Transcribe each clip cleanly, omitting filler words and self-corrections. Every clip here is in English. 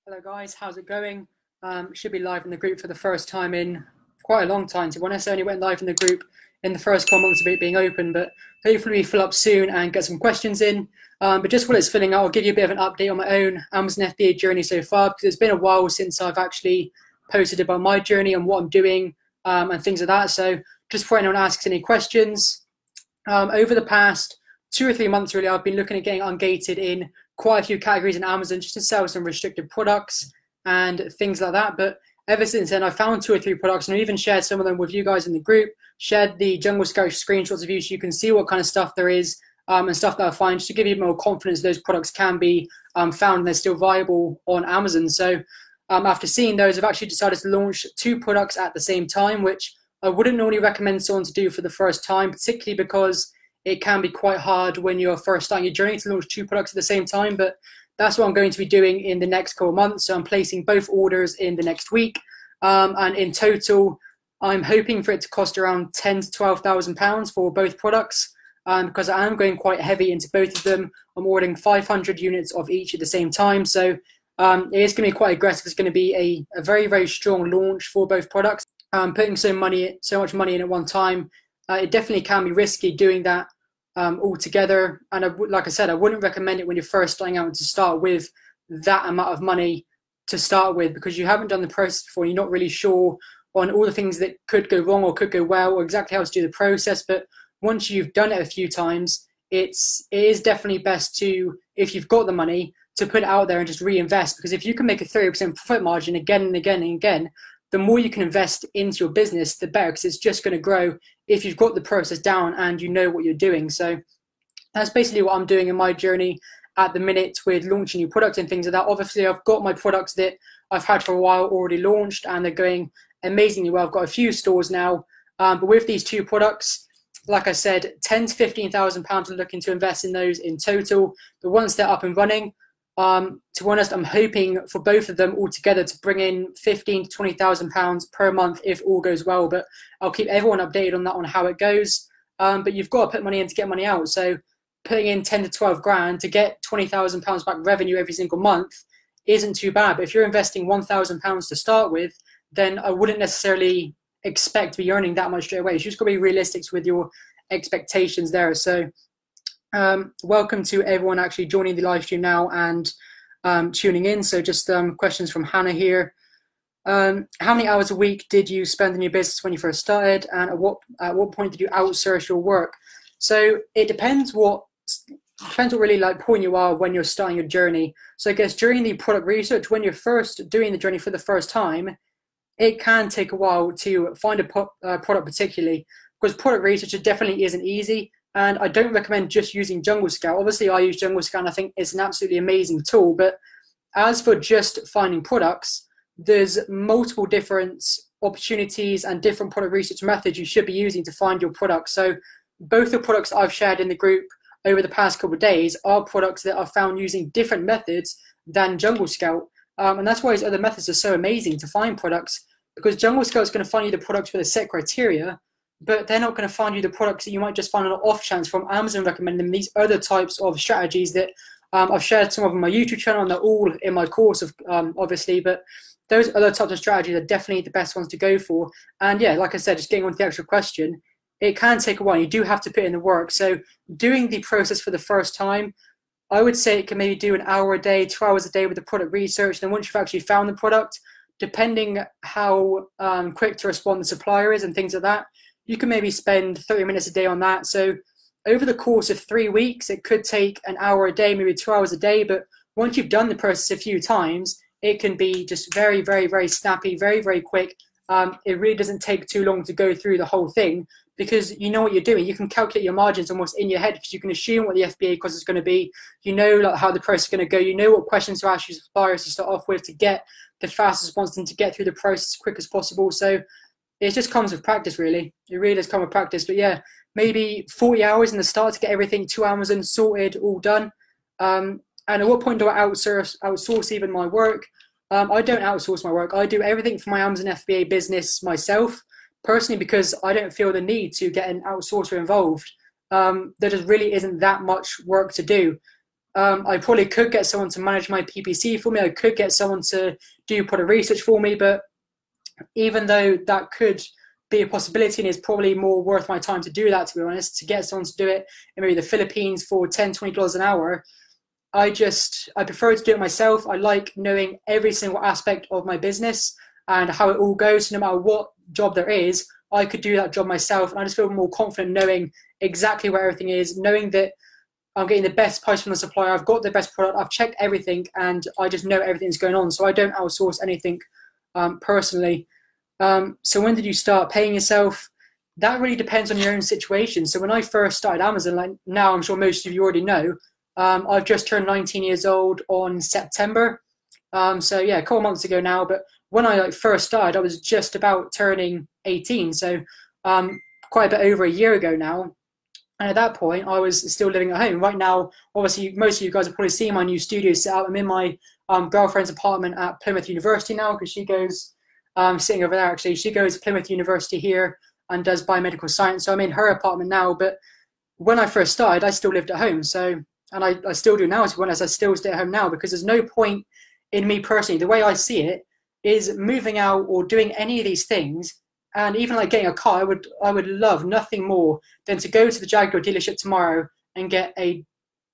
Hello guys, how's it going? Should be live in the group for the first time in quite a long time. To be honest, I only went live in the group in the first couple months of it being open, but hopefully we fill up soon and get some questions in. But just while it's filling out, I'll give you a bit of an update on my own Amazon FBA journey so far, because it's been a while since I've actually posted about my journey and what I'm doing and things like that. So just before anyone asks any questions, over the past 2 or 3 months, really, I've been looking at getting ungated in quite a few categories in Amazon just to sell some restricted products and things like that. But ever since then, I found 2 or 3 products, and I even shared some of them with you guys in the group, shared the Jungle Scout screenshots of you so you can see what kind of stuff there is and stuff that I find, just to give you more confidence those products can be found and they're still viable on Amazon. So after seeing those, I've actually decided to launch 2 products at the same time, which I wouldn't normally recommend someone to do for the first time, particularly because it can be quite hard when you're first starting your journey to launch 2 products at the same time. But that's what I'm going to be doing in the next couple of months. So I'm placing both orders in the next week. And in total, I'm hoping for it to cost around £10,000 to £12,000 for both products, because I am going quite heavy into both of them. I'm ordering 500 units of each at the same time. So it is going to be quite aggressive. It's going to be a very, very strong launch for both products. Putting so much money in at one time, it definitely can be risky doing that altogether. And like I said, I wouldn't recommend it when you're first starting out to start with that amount of money to start with, because you haven't done the process before. You're not really sure on all the things that could go wrong or could go well, or exactly how to do the process. But once you've done it a few times, it is definitely best to, if you've got the money, to put it out there and just reinvest. Because if you can make a 30% profit margin again and again and again, the more you can invest into your business, the better, because it's just going to grow if you've got the process down and you know what you're doing. So that's basically what I'm doing in my journey at the minute with launching new products and things like that. Obviously, I've got my products that I've had for a while already launched, and they're going amazingly well. I've got a few stores now, but with these 2 products, like I said, £10,000 to £15,000 I'm looking to invest in those in total. But once they're up and running, to be honest, I'm hoping for both of them altogether to bring in £15,000 to £20,000 per month if all goes well. But I'll keep everyone updated on that, on how it goes. But you've got to put money in to get money out. So putting in 10 to 12 grand to get £20,000 back revenue every single month isn't too bad. But if you're investing £1,000 to start with, then I wouldn't necessarily expect to be earning that much straight away. You just got to be realistic with your expectations there. So welcome to everyone actually joining the live stream now and tuning in. So just questions from Hannah here. How many hours a week did you spend in your business when you first started, and at what point did you outsource your work? So it depends what really like point you are when you're starting your journey. So I guess during the product research, when you're first doing the journey for the first time, it can take a while to find a product particularly, because product research definitely isn't easy. And I don't recommend just using Jungle Scout. Obviously, I use Jungle Scout and I think it's an absolutely amazing tool. But as for just finding products, there's multiple different opportunities and different product research methods you should be using to find your products. So both the products I've shared in the group over the past couple of days are products that are found using different methods than Jungle Scout. And that's why these other methods are so amazing to find products, because Jungle Scout is going to find you the products with a set criteria, but they're not going to find you the products that you might just find on an off chance from Amazon recommending them. These other types of strategies that I've shared some of on my YouTube channel, and they're all in my course, obviously, but those other types of strategies are definitely the best ones to go for. And yeah, like I said, just getting on to the actual question, it can take a while. You do have to put in the work. So doing the process for the first time, I would say it can maybe do an hour a day, 2 hours a day with the product research. Then once you've actually found the product, depending how quick to respond the supplier is and things like that, you can maybe spend 30 minutes a day on that. So over the course of 3 weeks, it could take an hour a day, maybe 2 hours a day. But once you've done the process a few times, it can be just very, very, very snappy, very, very quick. It really doesn't take too long to go through the whole thing, because you know what you're doing. You can calculate your margins almost in your head, because you can assume what the FBA cost is going to be. You know like how the process is going to go. You know what questions to ask your suppliers to start off with to get the fastest response and to get through the process as quick as possible. So it just comes with practice, really. It really does come with practice. But yeah, maybe 40 hours in the start to get everything to Amazon sorted, all done. And at what point do I outsource even my work? I don't outsource my work. I do everything for my Amazon FBA business myself, personally, because I don't feel the need to get an outsourcer involved. There just really isn't that much work to do. I probably could get someone to manage my PPC for me. I could get someone to do product research for me, but even though that could be a possibility and it's probably more worth my time to do that, to be honest, to get someone to do it in maybe the Philippines for $10-20 an hour, I prefer to do it myself. I like knowing every single aspect of my business and how it all goes. So no matter what job there is, I could do that job myself. And I just feel more confident knowing exactly where everything is, knowing that I'm getting the best price from the supplier, I've got the best product, I've checked everything, and I just know everything's going on. So I don't outsource anything personally. So when did you start paying yourself? That really depends on your own situation. So when I first started Amazon, like now I'm sure most of you already know, I've just turned 19 years old on September. So yeah, a couple months ago now. But when I first started, I was just about turning 18. So quite a bit over a year ago now. And at that point, I was still living at home. Right now, obviously, most of you guys have probably seen my new studio set up. I'm in my girlfriend's apartment at Plymouth University now because she goes, sitting over there actually, she goes to Plymouth University here and does biomedical science. So I'm in her apartment now. But when I first started, I still lived at home. So, and I still do now, to be honest, I still stay at home now because there's no point in me personally, the way I see it, is moving out or doing any of these things. And even like getting a car, I would love nothing more than to go to the Jaguar dealership tomorrow and get a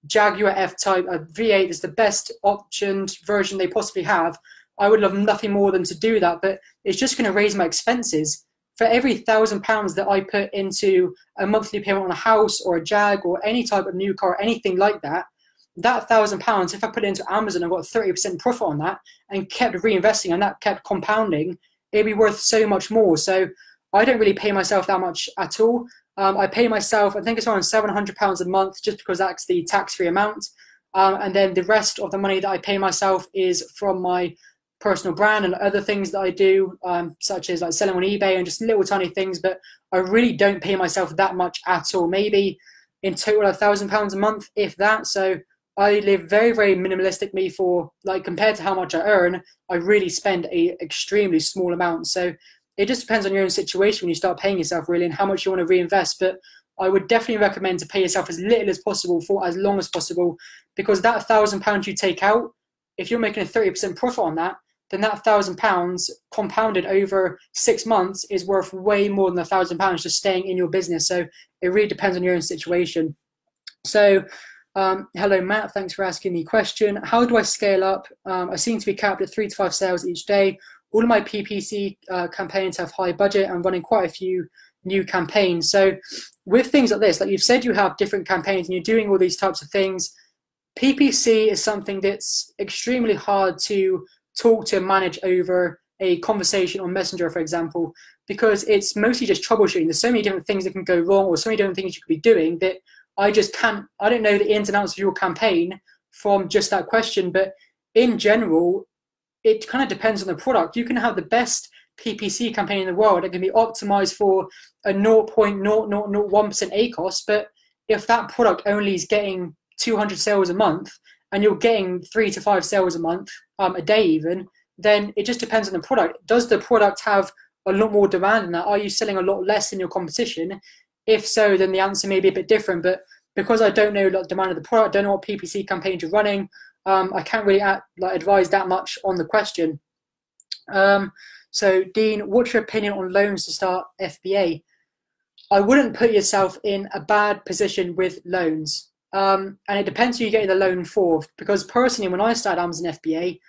Jaguar F-Type, a V8 that's the best optioned version they possibly have. I would love nothing more than to do that, but it's just going to raise my expenses. For every £1,000 that I put into a monthly payment on a house or a Jag or any type of new car, anything like that, that £1,000, if I put it into Amazon and got 30% profit on that and kept reinvesting and that kept compounding, it'd be worth so much more. So I don't really pay myself that much at all. I pay myself, I think it's around £700 a month just because that's the tax-free amount. And then the rest of the money that I pay myself is from my personal brand and other things that I do, such as like selling on eBay and just little tiny things. But I really don't pay myself that much at all. Maybe in total £1,000 a month, if that. So I live very, very minimalistically for, like, compared to how much I earn, I really spend a extremely small amount. So it just depends on your own situation when you start paying yourself really and how much you want to reinvest. But I would definitely recommend to pay yourself as little as possible for as long as possible, because that £1,000 you take out, if you're making a 30% profit on that, then that £1,000 compounded over 6 months is worth way more than £1,000 just staying in your business. So it really depends on your own situation. So hello, Matt. Thanks for asking the question. How do I scale up? I seem to be capped at 3 to 5 sales each day. All of my PPC campaigns have high budget. I'm running quite a few new campaigns. So with things like this, like you've said, you have different campaigns and you're doing all these types of things. PPC is something that's extremely hard to talk to and manage over a conversation on Messenger, for example, because it's mostly just troubleshooting. There's so many different things that can go wrong or so many different things you could be doing that I don't know the ins and outs of your campaign from just that question. But in general, it kind of depends on the product. You can have the best PPC campaign in the world that can be optimized for a 0.0001% ACOS, but if that product only is getting 200 sales a month and you're getting 3 to 5 sales a month, a day even, then it just depends on the product. Does the product have a lot more demand than that? Are you selling a lot less than your competition? If so, then the answer may be a bit different. But because I don't know the demand of the product, don't know what PPC campaigns you're running, I can't really advise that much on the question. So Dean, what's your opinion on loans to start FBA? I wouldn't put yourself in a bad position with loans. And it depends who you're getting the loan for. Because personally, when I started Amazon FBA,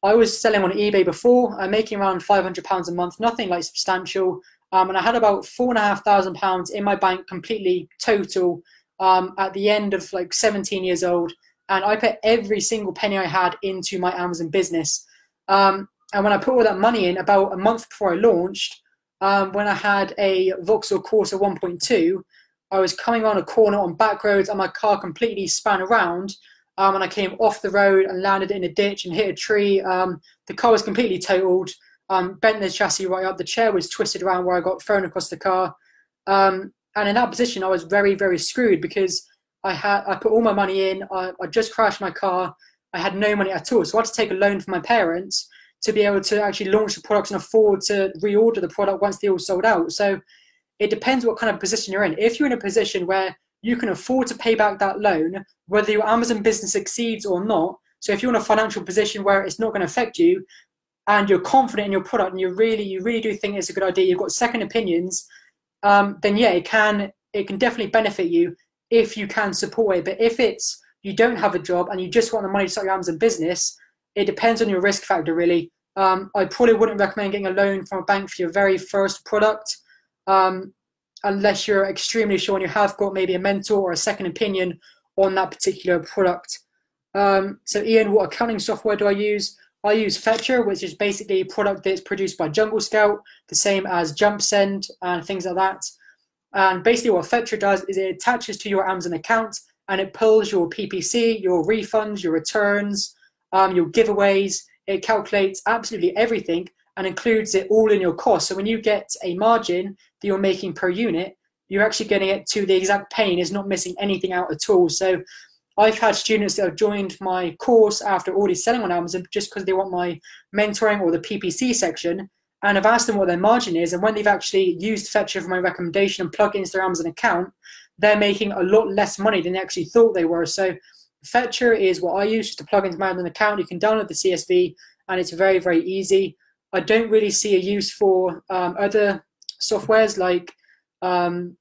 I was selling on eBay before. I'm making around £500 a month, nothing like substantial. And I had about £4,500 in my bank, completely total, at the end of like 17 years old. And I put every single penny I had into my Amazon business. And when I put all that money in, about a month before I launched, when I had a Vauxhall Corsa 1.2, I was coming on a corner on back roads and my car completely span around. And I came off the road and landed in a ditch and hit a tree. The car was completely totaled, bent the chassis right up. The chair was twisted around where I got thrown across the car. And in that position, I was very, very screwed because I put all my money in. I just crashed my car. I had no money at all. So I had to take a loan from my parents to be able to actually launch the products and afford to reorder the product once they all sold out. So it depends what kind of position you're in. If you're in a position where you can afford to pay back that loan, whether your Amazon business succeeds or not. So if you're in a financial position where it's not going to affect you, and you're confident in your product, and you really do think it's a good idea, you've got second opinions, then yeah, it can definitely benefit you if you can support it. But if it's you don't have a job and you just want the money to start your Amazon business, it depends on your risk factor, really. I probably wouldn't recommend getting a loan from a bank for your very first product, unless you're extremely sure and you have got maybe a mentor or a second opinion on that particular product. So Ian, what accounting software do I use? I use Fetcher, which is basically a product that's produced by Jungle Scout, the same as JumpSend and things like that. And basically what Fetcher does is it attaches to your Amazon account and it pulls your PPC, your refunds, your returns, your giveaways. It calculates absolutely everything and includes it all in your cost. So when you get a margin that you're making per unit, you're actually getting it to the exact penny. It's not missing anything out at all. So I've had students that have joined my course after already selling on Amazon just because they want my mentoring or the PPC section, and I've asked them what their margin is, and when they've actually used Fetcher for my recommendation and plugged it into their Amazon account, they're making a lot less money than they actually thought they were. So Fetcher is what I use just to plug into my Amazon account. You can download the CSV and it's very easy. I don't really see a use for other softwares like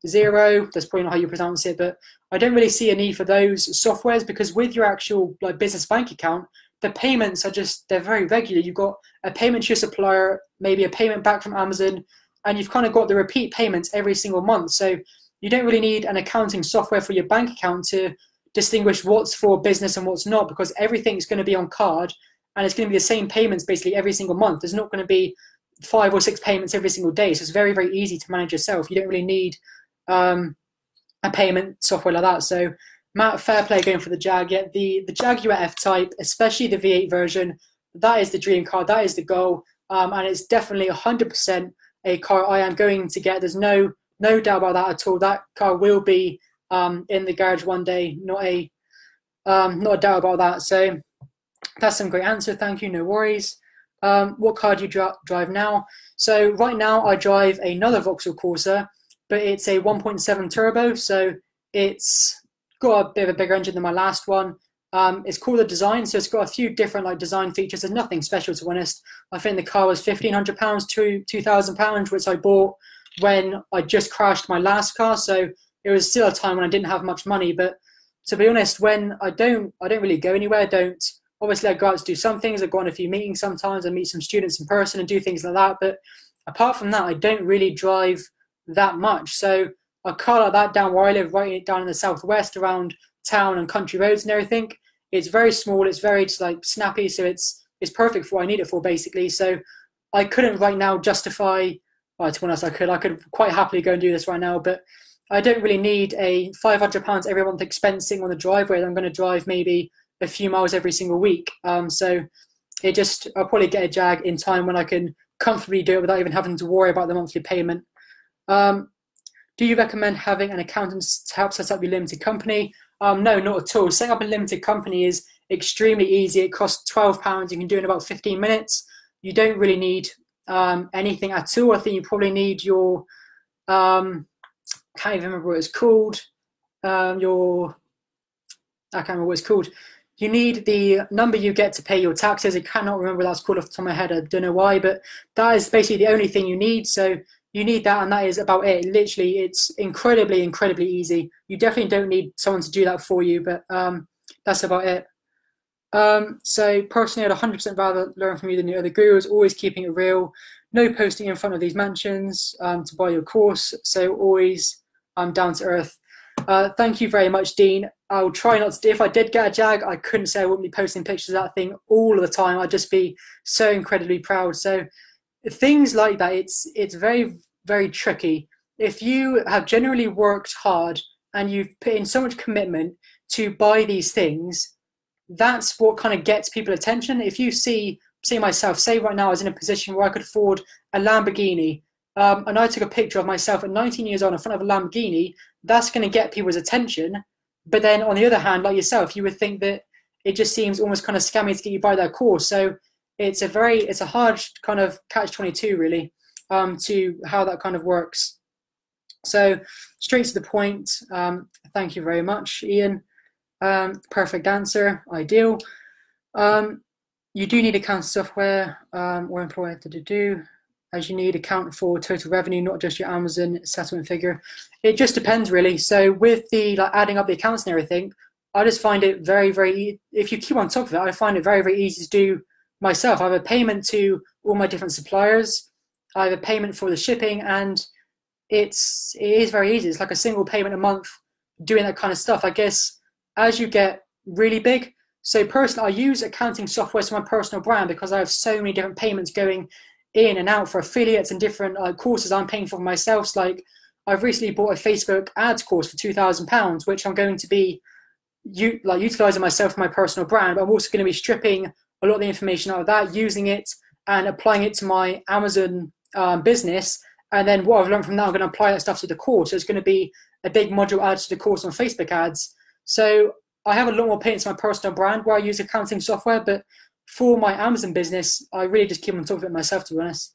Zero, that's probably not how you pronounce it, but I don't really see a need for those softwares, because with your actual like business bank account, the payments are they're very regular. You've got a payment to your supplier, maybe a payment back from Amazon, and you've kind of got the repeat payments every single month. So you don't really need an accounting software for your bank account to distinguish what's for business and what's not, because everything's going to be on card and it's going to be the same payments basically every single month. There's not going to be 5 or 6 payments every single day. So it's very easy to manage yourself. You don't really need a payment software like that. So Matt, fair play going for the Jag. Yeah, the Jaguar F-Type, especially the V8 version, that is the dream car. That is the goal. And it's definitely 100% a car I am going to get. There's no doubt about that at all. That car will be in the garage one day. Not a doubt about that. So that's some great answer. Thank you. No worries. What car do you drive now? So right now I drive another Vauxhall Corsa, but it's a 1.7 turbo. So it's got a bit of a bigger engine than my last one. It's called the design, so it's got a few different like design features. There's nothing special, to be honest. I think the car was £1,500 to £2,000, which I bought when I just crashed my last car. So it was still a time when I didn't have much money. But to be honest, when I don't really go anywhere. Obviously I go out to do some things. I go on a few meetings sometimes. I meet some students in person and do things like that. But apart from that, I don't really drive that much. So a car like that down where I live, right down in the southwest, around town and country roads and everything, it's very small. It's very just like snappy. So it's perfect for what I need it for, basically. So I couldn't right now justify. Well, to be honest, I could quite happily go and do this right now, but I don't really need a £500 every month expensing on the driveway that I'm going to drive maybe a few miles every single week. So I'll probably get a Jag in time when I can comfortably do it without even having to worry about the monthly payment. Do you recommend having an accountant to help set up your limited company? No, not at all. Setting up a limited company is extremely easy. It costs £12. You can do it in about 15 minutes. You don't really need anything at all. I think you probably need your, can't even remember what it's called. I can't remember what it's called. You need the number you get to pay your taxes. I cannot remember what that's called off the top of my head. I don't know why, but that is basically the only thing you need. So you need that, and that is about it. Literally, it's incredibly easy. You definitely don't need someone to do that for you, but that's about it. So personally, I'd 100% rather learn from you than the other gurus, always keeping it real. No posting in front of these mansions to buy your course. So always down to earth. Thank you very much, Dean. I'll try not to. If I did get a Jag, I couldn't say I wouldn't be posting pictures of that thing all of the time. I'd just be so incredibly proud. So things like that, it's very tricky. If you have generally worked hard and you've put in so much commitment to buy these things, that's what kind of gets people attention. If you see myself, say right now I was in a position where I could afford a Lamborghini, and I took a picture of myself at 19 years old in front of a Lamborghini, that's going to get people's attention. But then on the other hand, like yourself, you would think that it just seems almost kind of scammy to get you by that course. So it's a hard kind of catch-22 really, to how that kind of works. So straight to the point. Thank you very much, Ian. Perfect answer, ideal. You do need accounting software or employer to do, as you need account for total revenue, not just your Amazon settlement figure. It just depends really. So with the adding up the accounts and everything, I just find it very, if you keep on top of it, I find it very easy to do myself. I have a payment to all my different suppliers. I have a payment for the shipping, and it is very easy. It's like a single payment a month doing that kind of stuff. I guess as you get really big, so personally, I use accounting software for my personal brand because I have so many different payments going in and out for affiliates and different courses I'm paying for myself. So, like, I've recently bought a Facebook ads course for £2,000, which I'm going to be utilizing myself for my personal brand. But I'm also going to be stripping a lot of the information out of that, using it and applying it to my Amazon business. And then what I've learned from that, I'm going to apply that stuff to the course. So it's going to be a big module added to the course on Facebook ads. So I have a lot more payments to my personal brand where I use accounting software, but for my Amazon business, I really just keep on top of it myself, to be honest.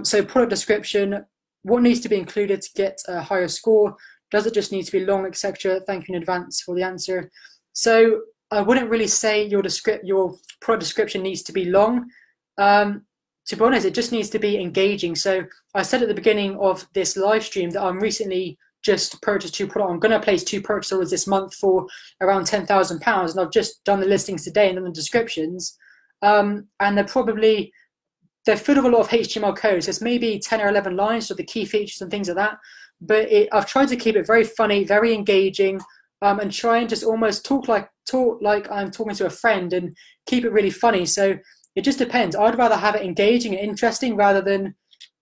So product description, what needs to be included to get a higher score? Does it just need to be long, etc.? Thank you in advance for the answer. So I wouldn't really say your product description needs to be long. To be honest, it just needs to be engaging. So I said at the beginning of this live stream that I'm recently just purchased 2 products. I'm going to place 2 purchase orders this month for around £10,000, and I've just done the listings today and then the descriptions. And they're full of a lot of HTML code. So it's maybe 10 or 11 lines of the key features and things like that. But I've tried to keep it very funny, very engaging, and try and just almost talk like I'm talking to a friend and keep it really funny. So it just depends. I'd rather have it engaging and interesting rather than,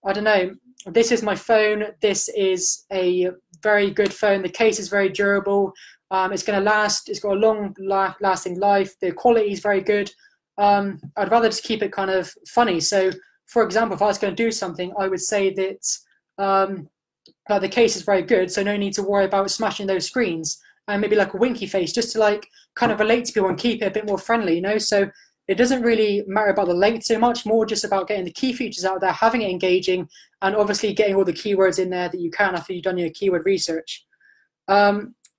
I don't know, this is my phone. This is a very good phone. The case is very durable. It's going to last. It's got a long lasting life. The quality is very good. I'd rather just keep it kind of funny. So, for example, if I was going to do something, I would say that the case is very good, so no need to worry about smashing those screens. And maybe like a winky face, just to kind of relate to people and keep it a bit more friendly, you know? So it doesn't really matter about the length so much, more just about getting the key features out there, having it engaging, and obviously getting all the keywords in there that you can after you've done your keyword research.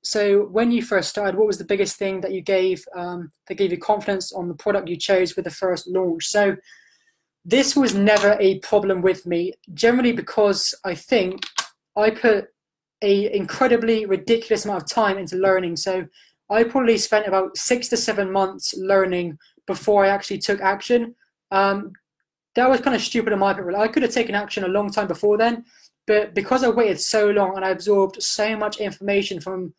So when you first started, what was the biggest thing that you gave that gave you confidence on the product you chose with the first launch? So this was never a problem with me, generally because I think I put an incredibly ridiculous amount of time into learning. So I probably spent about 6 to 7 months learning before I actually took action. That was kind of stupid on my part. I could have taken action a long time before then, but because I waited so long and I absorbed so much information from,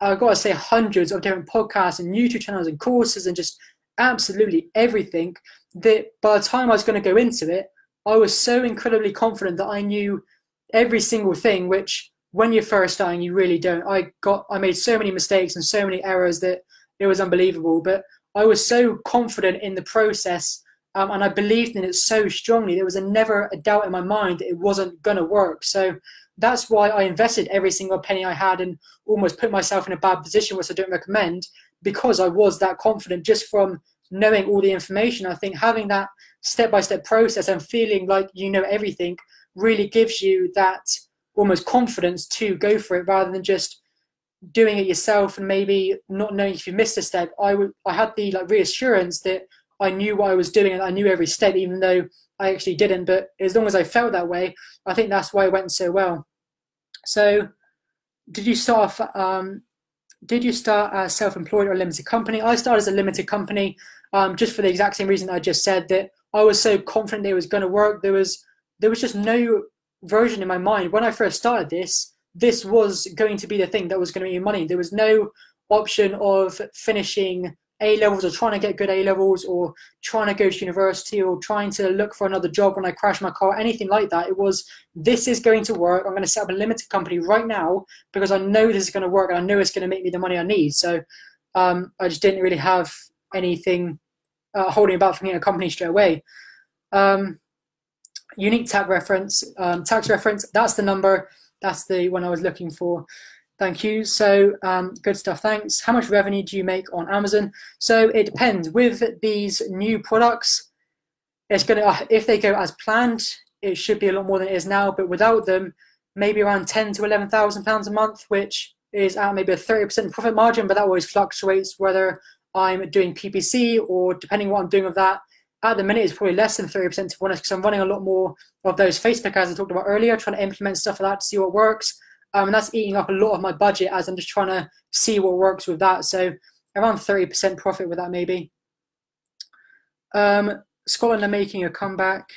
I've got to say, hundreds of different podcasts and YouTube channels and courses and just absolutely everything, that by the time I was going to go into it, I was so incredibly confident that I knew every single thing, which when you're first starting, you really don't. I made so many mistakes and so many errors that it was unbelievable, but I was so confident in the process and I believed in it so strongly. There was never a doubt in my mind that it wasn't going to work. So that's why I invested every single penny I had and almost put myself in a bad position, which I don't recommend, because I was that confident just from knowing all the information. I think having that step-by-step process and feeling like you know everything really gives you that almost confidence to go for it rather than just doing it yourself and maybe not knowing if you missed a step. I had the reassurance that I knew what I was doing and I knew every step, even though I actually didn't. But as long as I felt that way, I think that's why it went so well. So did you start as self-employed or a limited company? I started as a limited company just for the exact same reason I just said, that I was so confident it was going to work. There was just no version in my mind. When I first started this was going to be the thing that was going to make me money. There was no option of finishing A-levels or trying to get good A-levels or trying to go to university or trying to look for another job when I crashed my car, anything like that. It was, this is going to work. I'm going to set up a limited company right now because I know this is going to work and I know it's going to make me the money I need. So I just didn't really have anything holding about from getting a company straight away. Unique tax reference, that's the number. That's the one I was looking for. Thank you. So good stuff. Thanks. How much revenue do you make on Amazon? So it depends. With these new products, it's going to, if they go as planned, it should be a lot more than it is now. But without them, maybe around 10 to 11,000 pounds a month, which is at maybe a 30% profit margin, but that always fluctuates whether I'm doing PPC or depending what I'm doing with that. At the minute, it's probably less than 30% to be honest, because I'm running a lot more of those Facebook ads I talked about earlier, trying to implement stuff like that to see what works. And that's eating up a lot of my budget as I'm just trying to see what works with that. So around 30% profit with that maybe. Scotland are making a comeback.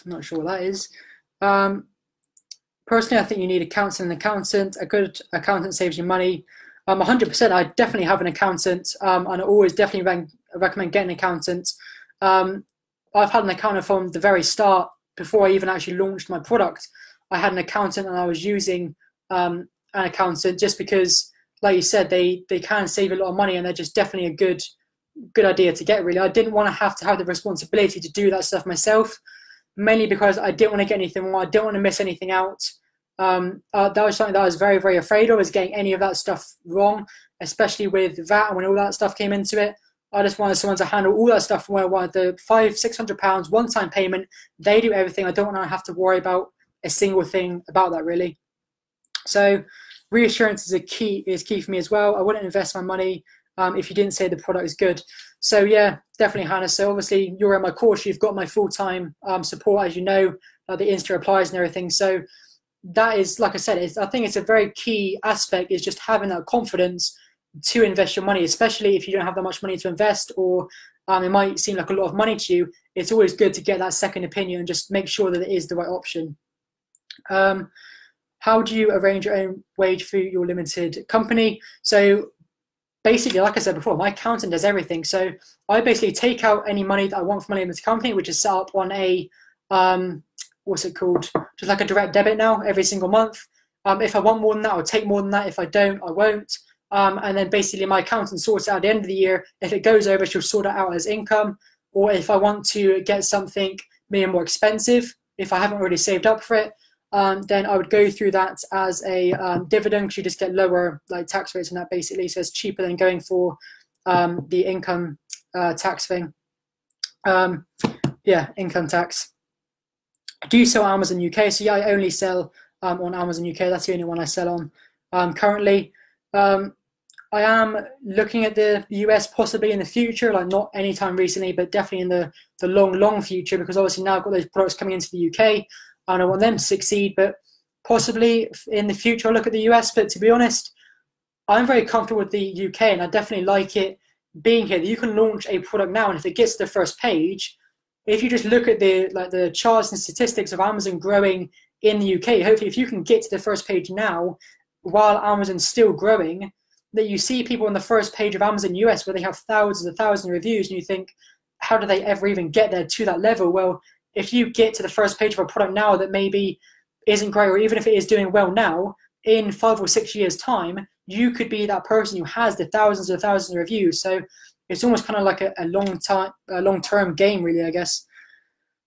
I'm not sure what that is. Personally, I think you need an accountant. A good accountant saves you money. 100%, I definitely have an accountant, and I always definitely recommend getting an accountant. I've had an accountant from the very start before I even actually launched my product. I had an accountant and I was using an accountant just because, like you said, they can save a lot of money and they're just definitely a good idea to get, really. I didn't want to have the responsibility to do that stuff myself, mainly because I didn't want to get anything wrong. I didn't want to miss anything out. That was something that I was very, very afraid of, is getting any of that stuff wrong, especially with VAT and when all that stuff came into it. I just wanted someone to handle all that stuff where I wanted the £500-600 one-time payment. They do everything. I don't want to have to worry about a single thing about that, really. So reassurance is key for me as well. I wouldn't invest my money if you didn't say the product is good. So yeah, definitely, Hannah. So obviously you're in my course, you've got my full-time support, as you know, the Insta replies and everything. So that is, like I said, I think it's a very key aspect, is just having that confidence to invest your money, especially if you don't have that much money to invest, or it might seem like a lot of money to you. It's always good to get that second opinion and just make sure that it is the right option. How do you arrange your own wage for your limited company? So basically, like I said before, my accountant does everything. So I basically take out any money that I want from my limited company, which is set up on a, what's it called? Just like a direct debit now, every single month. If I want more than that, I'll take more than that. If I don't, I won't. And then basically my accountant sorts it out at the end of the year. If it goes over, she'll sort it out as income. Or if I want to get something maybe more expensive, if I haven't already saved up for it, then I would go through that as a dividend, because you just get lower tax rates on that basically. So it's cheaper than going for the income tax thing. Yeah, income tax. Do you sell Amazon UK? So yeah, I only sell on Amazon UK. That's the only one I sell on currently. I am looking at the US possibly in the future, like not anytime recently, but definitely in the long future, because obviously now I've got those products coming into the UK and I want them to succeed, but possibly in the future I'll look at the US. But to be honest, I'm very comfortable with the UK and I definitely like it being here. You can launch a product now, and if it gets to the first page, if you just look at the charts and statistics of Amazon growing in the UK, hopefully if you can get to the first page now while Amazon's still growing, that you see people on the first page of Amazon US where they have thousands of reviews, and you think, how do they ever even get there to that level? Well, if you get to the first page of a product now that maybe isn't great, or even if it is doing well now, in 5 or 6 years' time, you could be that person who has the thousands of reviews. So it's almost kind of like a long-term game, really, I guess.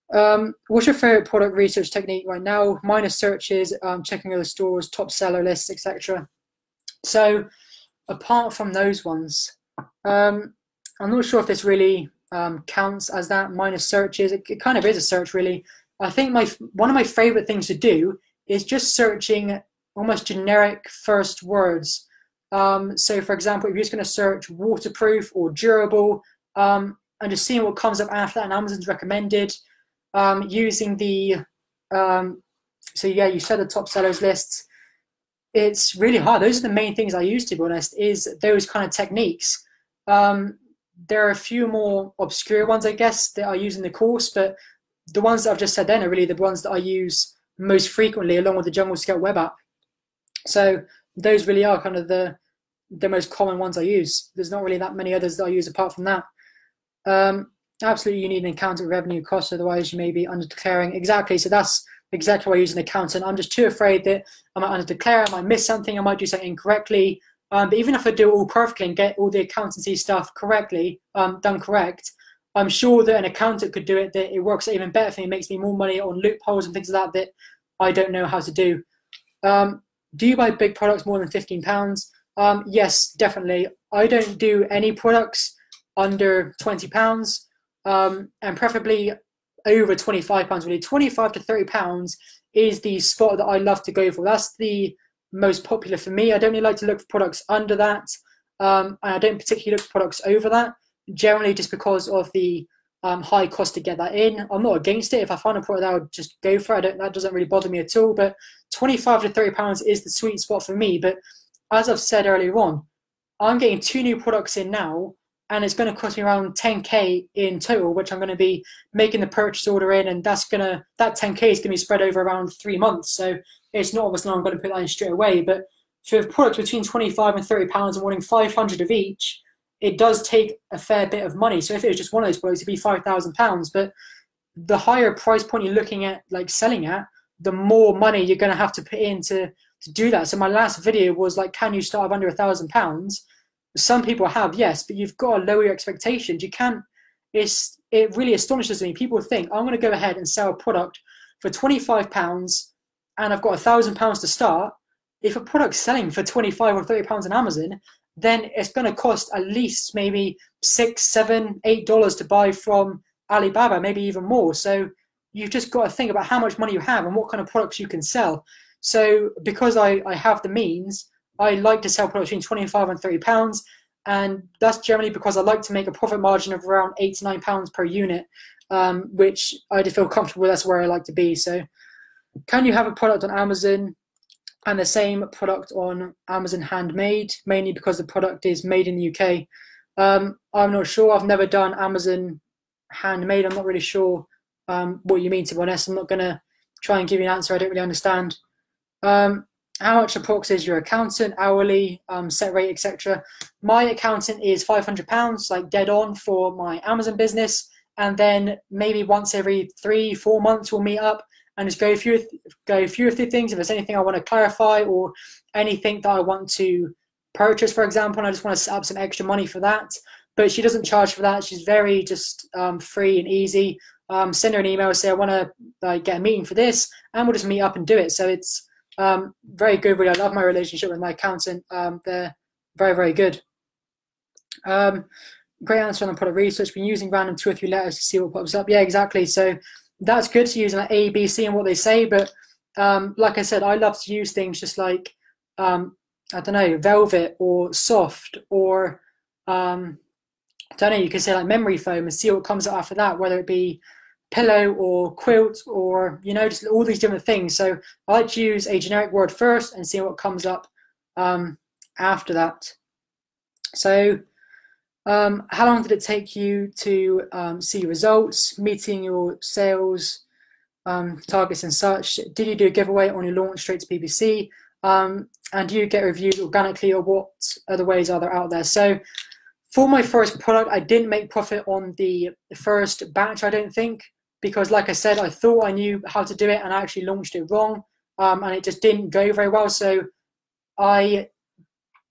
What's your favorite product research technique right now? Mine is searches, checking other stores, top seller lists, etc. So apart from those ones, I'm not sure if this really counts as that. Mine is searches. It kind of is a search, really. I think one of my favorite things to do is just searching almost generic first words. So for example, if you're just going to search waterproof or durable, and just seeing what comes up after that, and Amazon's recommended, using the, so yeah, you said the top sellers lists. It's really hard. Those are the main things I use, to be honest, is those kind of techniques. There are a few more obscure ones, I guess, that I use in the course, but the ones that I've just said then are really the ones that I use most frequently, along with the Jungle Scout web app. So those really are kind of the most common ones I use. There's not really that many others that I use apart from that. Absolutely, you need an accountant revenue costs, otherwise you may be under declaring. Exactly. So that's exactly why I use an accountant. I'm just too afraid that I might under declare, I might miss something, I might do something incorrectly. But even if I do it all perfectly and get all the accountancy stuff correctly, done correct, I'm sure that an accountant could do it, that it works even better for me, it makes me more money on loopholes and things like that that I don't know how to do. Do you buy big products more than £15? Yes, definitely. I don't do any products under £20, and preferably over £25 really. £25 to £30 is the spot that I love to go for. That's the most popular for me. I don't really like to look for products under that, and I don't particularly look for products over that, generally just because of the high cost to get that in. I'm not against it. If I find a product that I would just go for it, that doesn't really bother me at all, but £25 to £30 is the sweet spot for me. But as I've said earlier on, I'm getting 2 new products in now, and it's going to cost me around 10k in total, which I'm going to be making the purchase order in, and that 10k is going to be spread over around 3 months. So it's not obviously I'm going to put that in straight away. But for products between £25 and £30 and wanting 500 of each, it does take a fair bit of money. So if it was just one of those products, it'd be £5,000. But the higher price point you're looking at, like selling at, the more money you're going to have to put in to do that. So my last video was like, can you start with under £1,000? Some people have, yes, but you've got to lower your expectations. You can't. It really astonishes me. People think I'm going to go ahead and sell a product for £25 and I've got £1,000 to start. If a product's selling for £25 or £30 on Amazon, then it's going to cost at least maybe $6, $7, $8 to buy from Alibaba, maybe even more. So you've just got to think about how much money you have and what kind of products you can sell. So because I have the means, I like to sell products between £25 and £30, and that's generally because I like to make a profit margin of around £8 to £9 per unit, which I just feel comfortable with. That's where I like to be. So can you have a product on Amazon and the same product on Amazon Handmade, mainly because the product is made in the UK? I'm not sure. I've never done Amazon Handmade. I'm not really sure what you mean, to be honest. I'm not going to try and give you an answer I don't really understand. How much approx is your accountant, hourly, set rate, etc.? My accountant is £500, like dead on, for my Amazon business, and then maybe once every 3-4 months we'll meet up and just go through a few things. If there's anything I want to clarify or anything that I want to purchase, for example, and I just want to set up some extra money for that. But she doesn't charge for that. She's very just free and easy. Send her an email, say I want to get a meeting for this, and we'll just meet up and do it. So it's very good, really. I love my relationship with my accountant. They're very, very good. Great answer on the product research. Been using random 2 or 3 letters to see what pops up. Yeah, exactly. So that's good to use like A, B, C and what they say. But like I said, I love to use things just like, I don't know, velvet or soft, or I don't know, you can say like memory foam and see what comes up after that, whether it be pillow or quilt or, you know, just all these different things. So I like to use a generic word first and see what comes up after that. So how long did it take you to see results, meeting your sales targets and such? Did you do a giveaway on your launch straight to PPC? And do you get reviewed organically, or what other ways are there out there? So for my first product, I didn't make profit on the first batch, I don't think, because like I said, I thought I knew how to do it and I actually launched it wrong, and it just didn't go very well. So I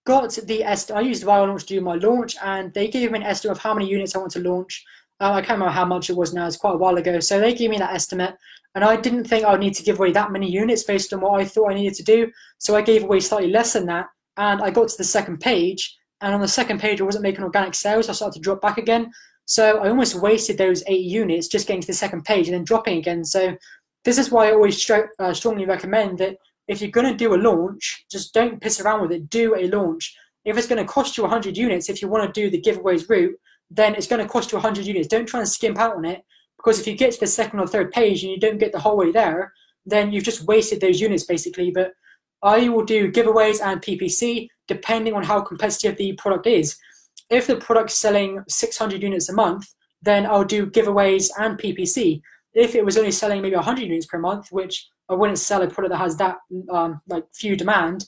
got I used Viral Launch to do my launch, and they gave me an estimate of how many units I want to launch. I can't remember how much it was now, it's quite a while ago. So they gave me that estimate, and I didn't think I would need to give away that many units based on what I thought I needed to do. So I gave away slightly less than that, and I got to the second page, and on the second page I wasn't making organic sales. I started to drop back again. So I almost wasted those 8 units just getting to the second page and then dropping again. So this is why I always strongly recommend that if you're going to do a launch, just don't piss around with it. Do a launch. If it's going to cost you 100 units, if you want to do the giveaways route, then it's going to cost you 100 units. Don't try and skimp out on it, because if you get to the second or third page and you don't get the whole way there, then you've just wasted those units basically. But I will do giveaways and PPC depending on how competitive the product is. If the product's selling 600 units a month, then I'll do giveaways and PPC. If it was only selling maybe 100 units per month, which I wouldn't sell a product that has that like few demand,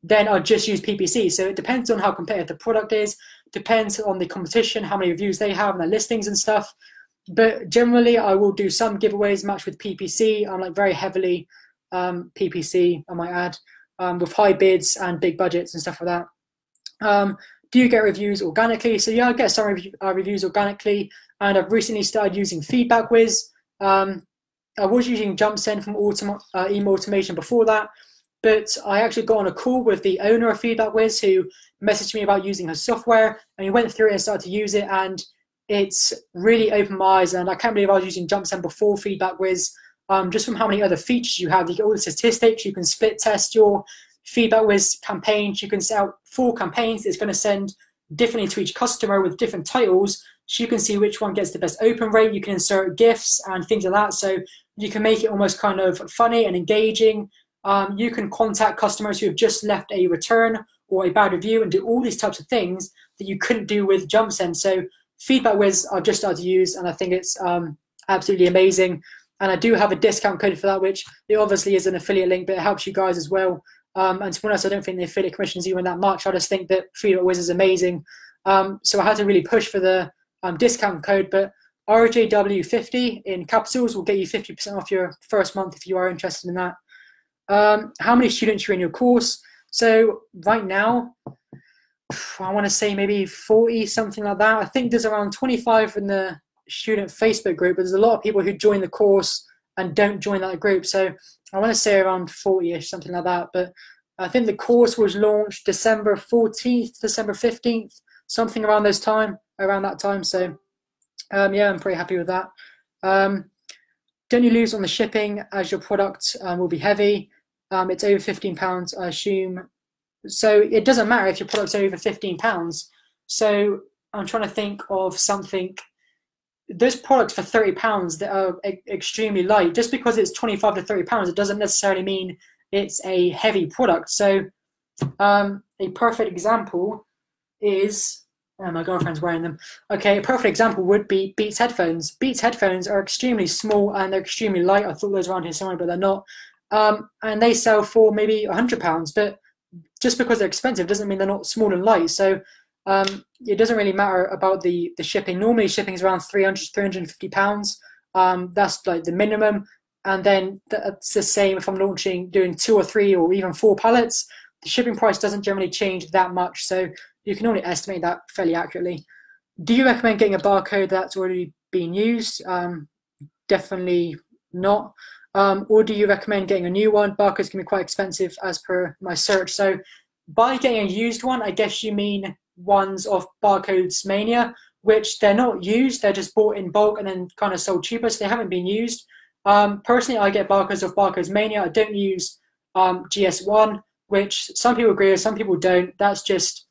then I'll just use PPC. So it depends on how competitive the product is, depends on the competition, how many reviews they have and their listings and stuff. But generally I will do some giveaways matched with PPC. I'm like very heavily PPC, I might add, with high bids and big budgets and stuff like that. Do you get reviews organically? So yeah, I get some reviews organically, and I've recently started using Feedback Whiz. I was using JumpSend from email automation before that, but I actually got on a call with the owner of Feedback Whiz, who messaged me about using her software, and he went through it and started to use it, and it's really opened my eyes, and I can't believe I was using JumpSend before Feedback Wiz. Just from how many other features you have, you get all the statistics, you can split test your Feedback Wiz campaigns, you can set out 4 campaigns it's going to send differently to each customer with different titles, so you can see which one gets the best open rate. You can insert GIFs and things like that, so you can make it almost kind of funny and engaging. You can contact customers who have just left a return or a bad review and do all these types of things that you couldn't do with JumpSend. So Feedback Wiz I've just started to use, and I think it's absolutely amazing. And I do have a discount code for that, which it obviously is an affiliate link, but it helps you guys as well. And to be honest, I don't think the affiliate commission is even that much. I just think that Feedback Wiz is amazing. So I had to really push for the discount code, but RJW50 in capitals will get you 50% off your first month if you are interested in that. How many students are in your course? So right now, I want to say maybe 40, something like that. I think there's around 25 in the student Facebook group, but there's a lot of people who join the course and don't join that group. So I want to say around 40-ish, something like that. But I think the course was launched December 14th, December 15th, something around that time. So yeah, I'm pretty happy with that. Don't you lose on the shipping as your product will be heavy? It's over £15, I assume. So it doesn't matter if your product's over £15. So I'm trying to think of something. Those products for £30 that are extremely light, just because it's 25 to £30, it doesn't necessarily mean it's a heavy product. So a perfect example is, my girlfriend's wearing them. Okay, a perfect example would be Beats headphones. Beats headphones are extremely small and they're extremely light. I thought those were around here somewhere, but they're not. And they sell for maybe £100, but just because they're expensive doesn't mean they're not small and light. So it doesn't really matter about the shipping. Normally shipping is around £300 to £350. That's like the minimum. And then that's the same if I'm doing 2 or 3 or even 4 pallets. The shipping price doesn't generally change that much. So you can only estimate that fairly accurately. Do you recommend getting a barcode that's already been used? Definitely not. Or do you recommend getting a new one? Barcodes can be quite expensive as per my search. So by getting a used one, I guess you mean ones of Barcodes Mania, which they're not used. They're just bought in bulk and then kind of sold cheaper, so they haven't been used. Personally, I get Barcodes of Barcodes Mania. I don't use GS1, which some people agree with, some people don't. That's just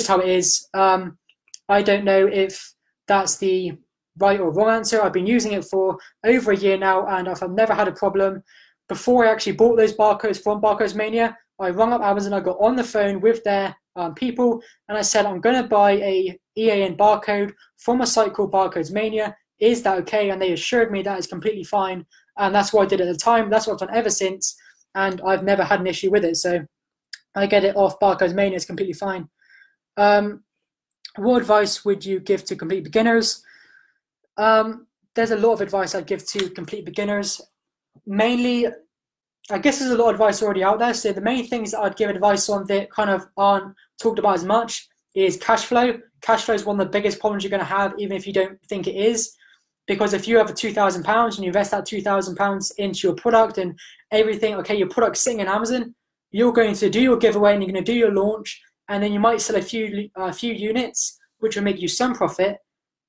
how it is. I don't know if that's the right or wrong answer. I've been using it for over a year now, and I've never had a problem. Before I actually bought those barcodes from Barcodes Mania, I rung up Amazon, I got on the phone with their people, and I said, I'm going to buy a EAN barcode from a site called Barcodes Mania. Is that okay? And they assured me that is completely fine. And that's what I did at the time. That's what I've done ever since. And I've never had an issue with it. So I get it off Barcodes Mania. It's completely fine. What advice would you give to complete beginners? There's a lot of advice I'd give to complete beginners. Mainly, I guess there's a lot of advice already out there. So the main things that I'd give advice on that kind of aren't talked about as much is cash flow. Cash flow is one of the biggest problems you're going to have, even if you don't think it is. Because if you have £2,000 and you invest that £2,000 into your product and everything, okay, your product's sitting in Amazon, you're going to do your giveaway and you're going to do your launch, and then you might sell a few units, which will make you some profit.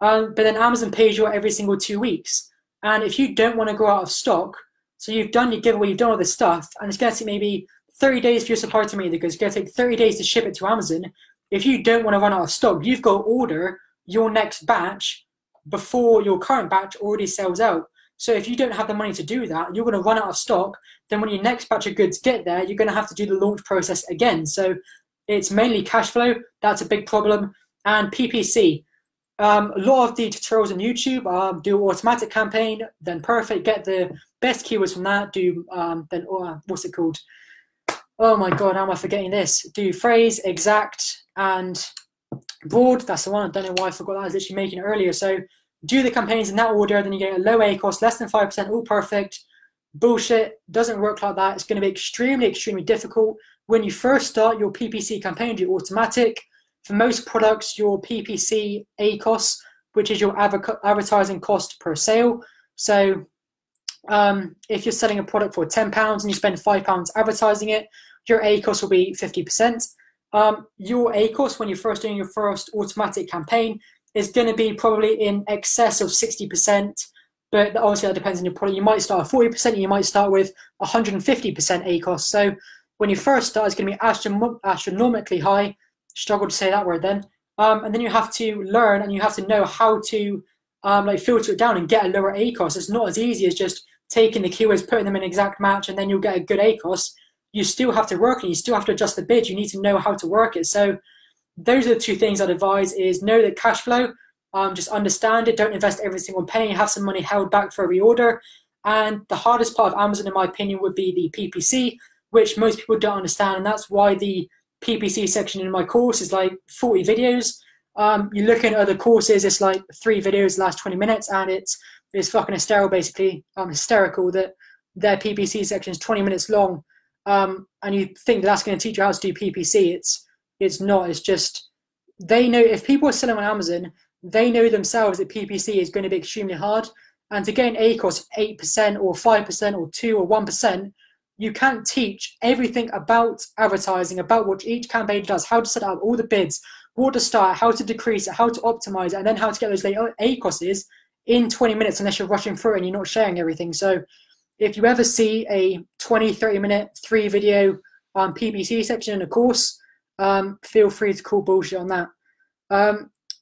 But then Amazon pays you every single 2 weeks. And if you don't want to go out of stock, so you've done your giveaway, you've done all this stuff, and it's going to take maybe 30 days for your supplier to meet, because it's going to take 30 days to ship it to Amazon. If you don't want to run out of stock, you've got to order your next batch before your current batch already sells out. So if you don't have the money to do that, you're going to run out of stock. Then when your next batch of goods get there, you're going to have to do the launch process again. So it's mainly cash flow. That's a big problem. And PPC. A lot of the tutorials on YouTube do automatic campaign, then perfect, get the best keywords from that, do then what's it called? Oh my god, how am I forgetting this? Do phrase, exact, and broad. That's the one. I don't know why I forgot that. I was literally making it earlier. So do the campaigns in that order, then you get a low ACOS, less than 5%, all perfect. Bullshit. Doesn't work like that. It's going to be extremely, extremely difficult. When you first start your PPC campaign, do automatic. For most products, your PPC ACOS, which is your advertising cost per sale. So if you're selling a product for £10 and you spend £5 advertising it, your ACOS will be 50%. Your ACOS, when you're first doing your first automatic campaign, is going to be probably in excess of 60%. But obviously that depends on your product. You might start at 40%, and you might start with 150% ACOS. So when you first start, it's going to be astronomically high. Struggle to say that word then. And then you have to learn, and you have to know how to like filter it down and get a lower ACOS. It's not as easy as just taking the keywords, putting them in an exact match, and then you'll get a good ACOS. You still have to work it. You still have to adjust the bid. You need to know how to work it. So those are the two things I'd advise: is know the cash flow, just understand it. Don't invest every single penny. Have some money held back for a reorder. And the hardest part of Amazon, in my opinion, would be the PPC, which most people don't understand. And that's why the PPC section in my course is like 40 videos. You look at other courses, it's like 3 videos last 20 minutes, and it's fucking hysterical, basically. Hysterical that their PPC section is 20 minutes long. And you think that's going to teach you how to do PPC. It's not. It's just, they know, if people are selling on Amazon, they know themselves that PPC is going to be extremely hard. And to gain ACOS 8% or 5% or 2 or 1%, you can't teach everything about advertising, about what each campaign does, how to set up all the bids, what to start, how to decrease it, how to optimize it, and then how to get those ACOSs in 20 minutes, unless you're rushing through it and you're not sharing everything. So if you ever see a 20-30 minute 3 video PPC section in a course, feel free to call bullshit on that.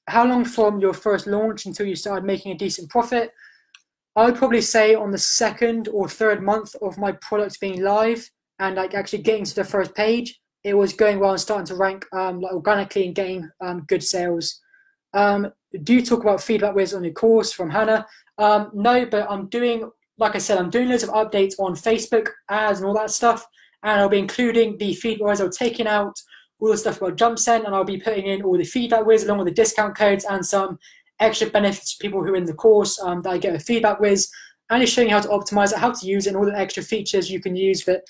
How long from your first launch until you started making a decent profit? I would probably say on the 2nd or 3rd month of my product being live and like actually getting to the first page, it was going well and starting to rank like organically and getting good sales. Do you talk about feedback whiz on your course from Hannah? No, but I'm doing, like I said, I'm doing loads of updates on Facebook ads and all that stuff, and I'll be including the feedback whiz. I'll taking out all the stuff about JumpSend, and I'll be putting in all the feedback whiz along with the discount codes and some extra benefits to people who are in the course that I get with feedback whiz, and it's showing you how to optimize it, how to use it, and all the extra features you can use. But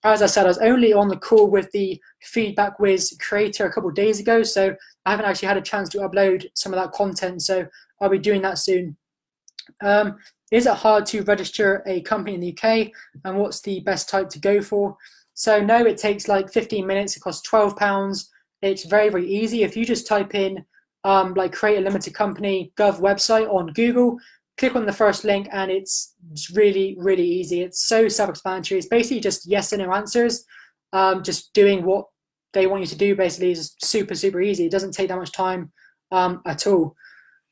as I said, I was only on the call with the feedback whiz creator a couple of days ago, so I haven't actually had a chance to upload some of that content, so I'll be doing that soon. Is it hard to register a company in the UK, and what's the best type to go for? So no, it takes like 15 minutes. It costs £12. It's very, very easy. If you just type in like create a limited company gov website on Google, click on the first link, and it's really, really easy. It's so self-explanatory. It's basically just yes and no answers. Just doing what they want you to do basically is super, super easy. It doesn't take that much time at all.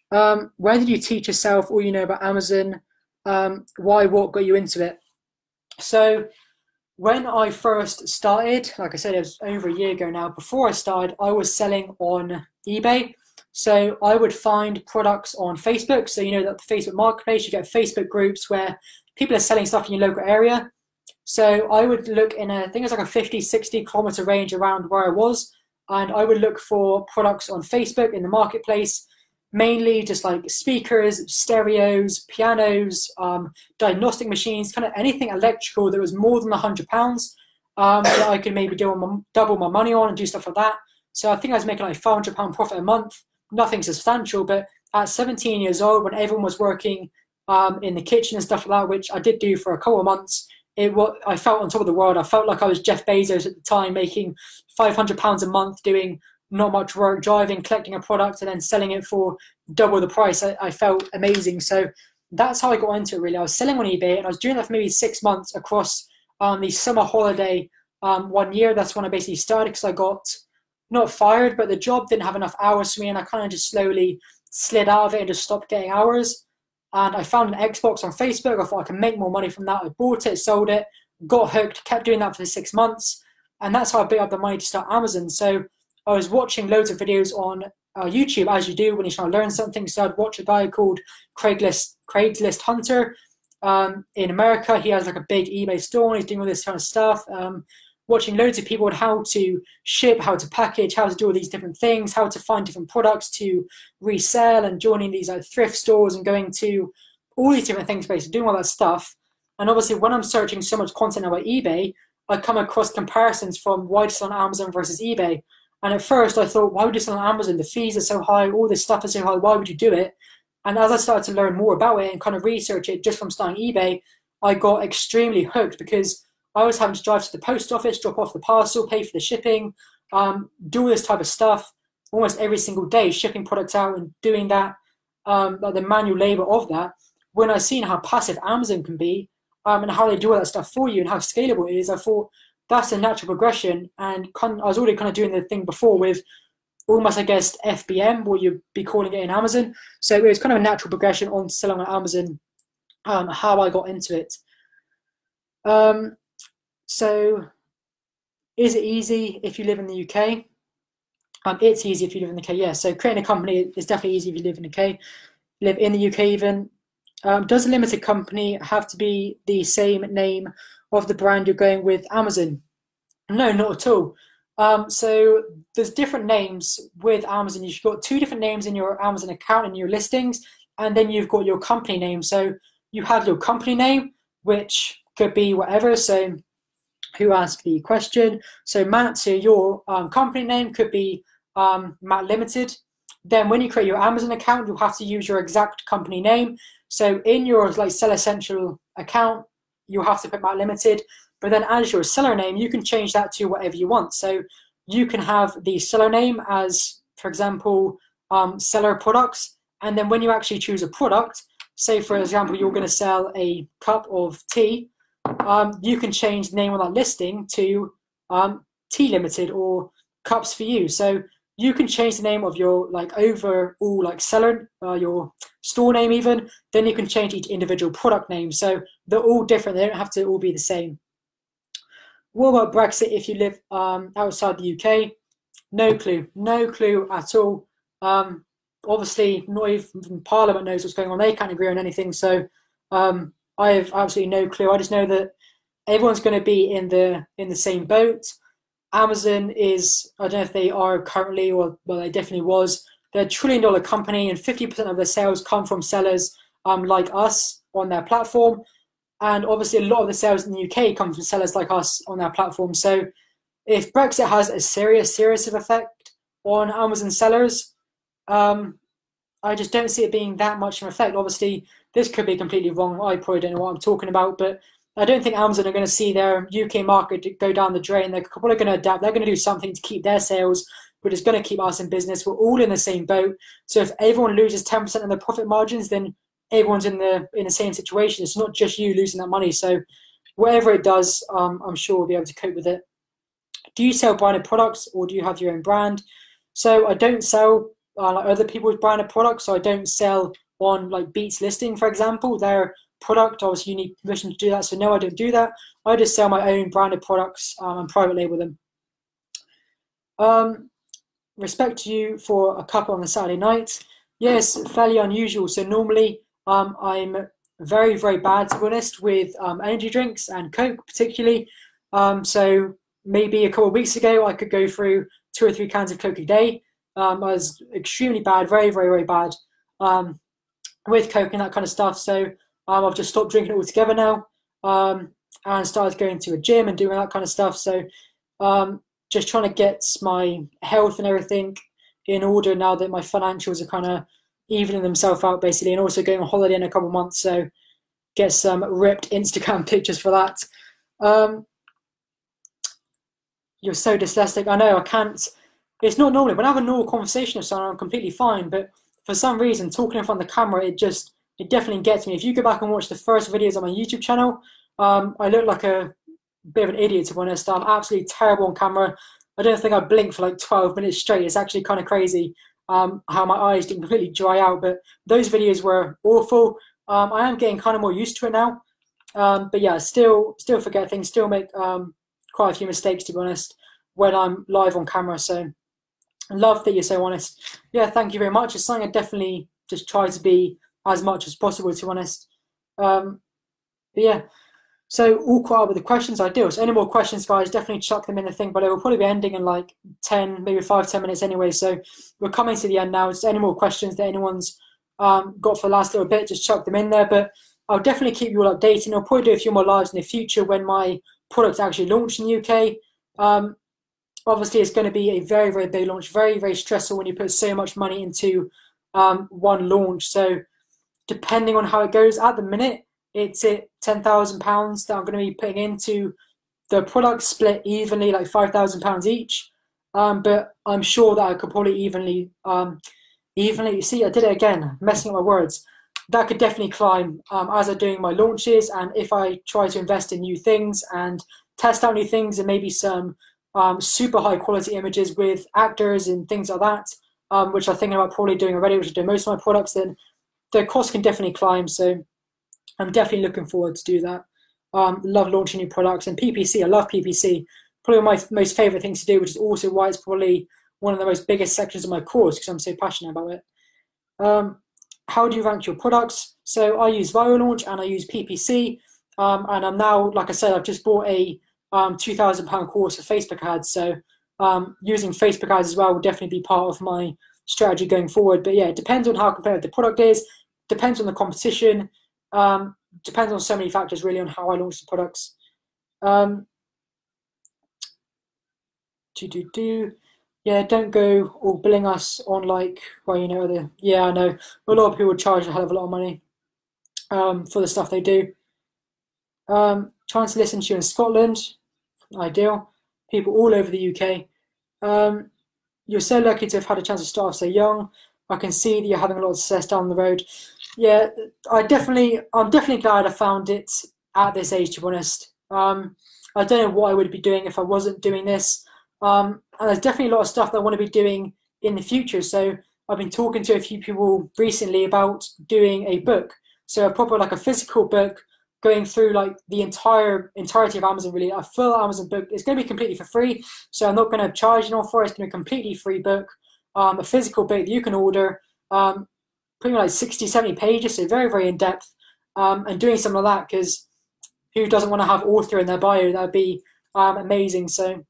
Where did you teach yourself all you know about Amazon? Why, what got you into it? So when I first started, like I said, it was over a year ago now. Before I started, I was selling on eBay. So I would find products on Facebook. So you know that the Facebook marketplace, you get Facebook groups where people are selling stuff in your local area. So I would look in I think it's like a 50, 60 kilometer range around where I was. And I would look for products on Facebook in the marketplace, mainly just like speakers, stereos, pianos, diagnostic machines, kind of anything electrical that was more than £100 that I could maybe double my money on and do stuff like that. So I think I was making like £500 profit a month, nothing substantial, but at 17 years old, when everyone was working in the kitchen and stuff like that, which I did do for a couple of months, I felt on top of the world. I felt like I was Jeff Bezos at the time, making £500 a month, doing not much work, driving, collecting a product, and then selling it for double the price. I felt amazing. So that's how I got into it, really. I was selling on eBay, and I was doing that for maybe 6 months across the summer holiday 1 year. That's when I basically started, because I got not fired, but the job didn't have enough hours for me, and I kind of just slowly slid out of it and just stopped getting hours. And I found an Xbox on Facebook. I thought I could make more money from that. I bought it, sold it, got hooked, kept doing that for 6 months, and that's how I built up the money to start Amazon. So I was watching loads of videos on YouTube, as you do when you're trying to learn something. So I'd watch a guy called Craigslist Hunter in America. He has like a big eBay store, and he's doing all this kind of stuff. Watching loads of people on how to ship, how to package, how to do all these different things, how to find different products to resell, and joining these like thrift stores and going to all these different things, basically doing all that stuff. And obviously when I'm searching so much content about eBay, I come across comparisons from why to sell on Amazon versus eBay. And at first I thought, why would you sell on Amazon? The fees are so high, all this stuff is so high, why would you do it? And as I started to learn more about it and kind of research it just from starting eBay, I got extremely hooked, because I was having to drive to the post office, drop off the parcel, pay for the shipping, do all this type of stuff. almost every single day, shipping products out and doing that, like the manual labor of that. When I seen how passive Amazon can be, and how they do all that stuff for you and how scalable it is, I thought that's a natural progression. And I was already kind of doing the thing before with almost, I guess, FBM, what you'd be calling it in Amazon. So it was kind of a natural progression on selling on Amazon, how I got into it. So is it easy if you live in the UK? It's easy if you live in the UK, yeah. So creating a company is definitely easy if you live in the UK, live in the UK even. Does a limited company have to be the same name of the brand you're going with Amazon? No, not at all. So there's different names with Amazon. You've got 2 different names in your Amazon account and your listings, and then you've got your company name. So you have your company name, which could be whatever. So who asked the question? So Matt, so your company name could be Matt Limited. Then when you create your Amazon account, you'll have to use your exact company name. So in your like Seller Central account, you'll have to put Matt Limited. But then as your seller name, you can change that to whatever you want. So you can have the seller name as, for example, seller products. And then when you actually choose a product, say for example, you're going to sell a cup of tea, you can change the name on that listing to Tea Limited or Cups for You. So you can change the name of your like overall like seller, your store name even. Then you can change each individual product name. So they're all different. They don't have to all be the same. What about Brexit if you live outside the UK? No clue at all. Obviously, not even Parliament knows what's going on. They can't agree on anything. So I have absolutely no clue. I just know that everyone's going to be in the same boat. Amazon is, I don't know if they are currently, or well, they definitely was. They're $1 trillion company, and 50% of their sales come from sellers like us on their platform. And obviously, a lot of the sales in the UK come from sellers like us on their platform. So if Brexit has a serious effect on Amazon sellers, I just don't see it being that much of an effect. Obviously, this could be completely wrong. I probably don't know what I'm talking about, but I don't think Amazon are going to see their UK market go down the drain. They're probably going to adapt. They're going to do something to keep their sales, but it's going to keep us in business. We're all in the same boat. So if everyone loses 10% of their profit margins, then everyone's in the same situation. It's not just you losing that money. So whatever it does, I'm sure we'll be able to cope with it. Do you sell branded products or do you have your own brand? So I don't sell like other people's branded products. So I don't sell on like Beats listing, for example. Their product, obviously you need permission to do that. So no, I don't do that. I just sell my own branded products and private label them. Respect to you for a couple on a Saturday night. Yes, fairly unusual. So normally I'm very bad, to be honest, with energy drinks and Coke particularly. So maybe a couple of weeks ago I could go through 2 or 3 cans of Coke a day. I was extremely bad, very bad with Coke and that kind of stuff. So I've just stopped drinking it altogether now and started going to a gym and doing that kind of stuff. So just trying to get my health and everything in order now that my financials are kind of evening themselves out basically, and also going on holiday in a couple of months. So get some ripped Instagram pictures for that. You're so dyslexic. I know I can't. It's not normally. When I have a normal conversation with someone, I'm completely fine. But for some reason, talking in front of the camera, it definitely gets me. If you go back and watch the first videos on my YouTube channel, I look like a bit of an idiot, to be honest. I'm absolutely terrible on camera. I don't think I blinked for like 12 minutes straight. It's actually kind of crazy how my eyes didn't completely dry out. But those videos were awful. I am getting kind of more used to it now. But yeah, still forget things, still make quite a few mistakes, to be honest, when I'm live on camera. So love that you're so honest. Yeah, thank you very much. It's something I definitely just try to be as much as possible, to be honest. But yeah, so all caught up with the questions I do. So any more questions, guys, definitely chuck them in the thing, but it will probably be ending in like 10, maybe 5-10 minutes anyway. So we're coming to the end now. Just any more questions that anyone's got for the last little bit, just chuck them in there. But I'll definitely keep you all updated. I'll probably do a few more lives in the future when my product's actually launched in the UK. Obviously, it's going to be a very big launch, very stressful when you put so much money into one launch. So depending on how it goes, at the minute, it's at £10,000 that I'm going to be putting into the product, split evenly, like £5,000 each. but I'm sure that I could probably evenly, see, I did it again, messing up my words. That could definitely climb as I'm doing my launches, and if I try to invest in new things and test out new things and maybe some super high quality images with actors and things like that, which I'm thinking about probably doing already, which I do most of my products, then the cost can definitely climb. So I'm definitely looking forward to do that. Love launching new products, and PPC, I love PPC. Probably my most favorite things to do, which is also why it's probably one of the most biggest sections of my course because I'm so passionate about it. How do you rank your products? So I use Viral Launch and I use PPC, and I'm now, like I said, I've just bought a £2,000 course of Facebook ads. So using Facebook ads as well will definitely be part of my strategy going forward. But yeah, it depends on how competitive the product is, depends on the competition, depends on so many factors really on how I launch the products. Yeah, don't go all billing us on like, well, you know, yeah, I know a lot of people charge a hell of a lot of money for the stuff they do. Trying to listen to you in Scotland, ideal. People all over the UK. You're so lucky to have had a chance to start off so young. I can see that you're having a lot of success down the road. Yeah, I'm definitely glad I found it at this age, to be honest. I don't know what I would be doing if I wasn't doing this. And there's definitely a lot of stuff that I want to be doing in the future. So I've been talking to a few people recently about doing a book. So a proper, like a physical book, going through like the entirety of Amazon, really, a full Amazon book. It's going to be completely for free. So I'm not going to charge anyone for it. It's going to be a completely free book, a physical book that you can order, pretty much like 60, 70 pages. So very, very in depth, and doing something like that, because who doesn't want to have author in their bio? That would be amazing. So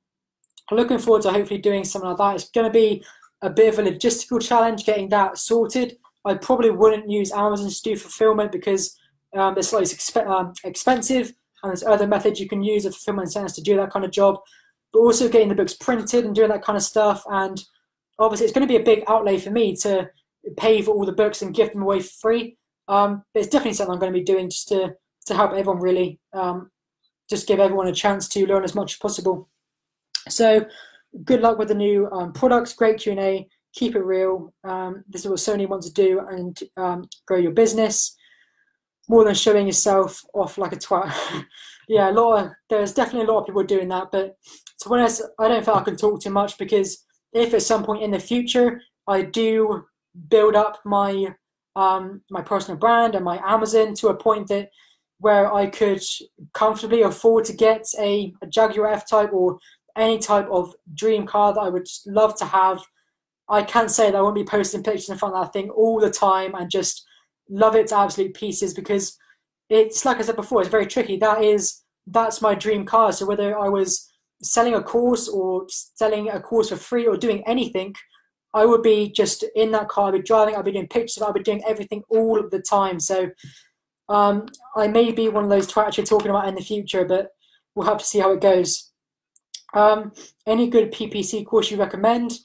I'm looking forward to hopefully doing something like that. It's going to be a bit of a logistical challenge getting that sorted. I probably wouldn't use Amazon to do fulfillment because they're slightly expensive, and there's other methods you can use of fulfillment centers to do that kind of job. But also getting the books printed and doing that kind of stuff, and obviously it's going to be a big outlay for me to pay for all the books and give them away for free. But it's definitely something I'm going to be doing just to help everyone, really. Just give everyone a chance to learn as much as possible. So good luck with the new products. Great Q&A. Keep it real. This is what Sony wants to do, and grow your business more than showing yourself off like a twat. Yeah, there's definitely a lot of people doing that, but to be honest, I don't think I can talk too much, because if at some point in the future I do build up my my personal brand and my Amazon to a point that where I could comfortably afford to get a Jaguar F-Type or any type of dream car that I would love to have, I can't say that I won't be posting pictures in front of that thing all the time and just love it to absolute pieces, because it's, like I said before, it's very tricky. That's my dream car. So whether I was selling a course or selling a course for free or doing anything, I would be just in that car. I'd be driving, I'd be doing pictures of it, I'd be doing everything all of the time. So I may be one of those twats you're talking about in the future, but we'll have to see how it goes. Any good PPC course you recommend?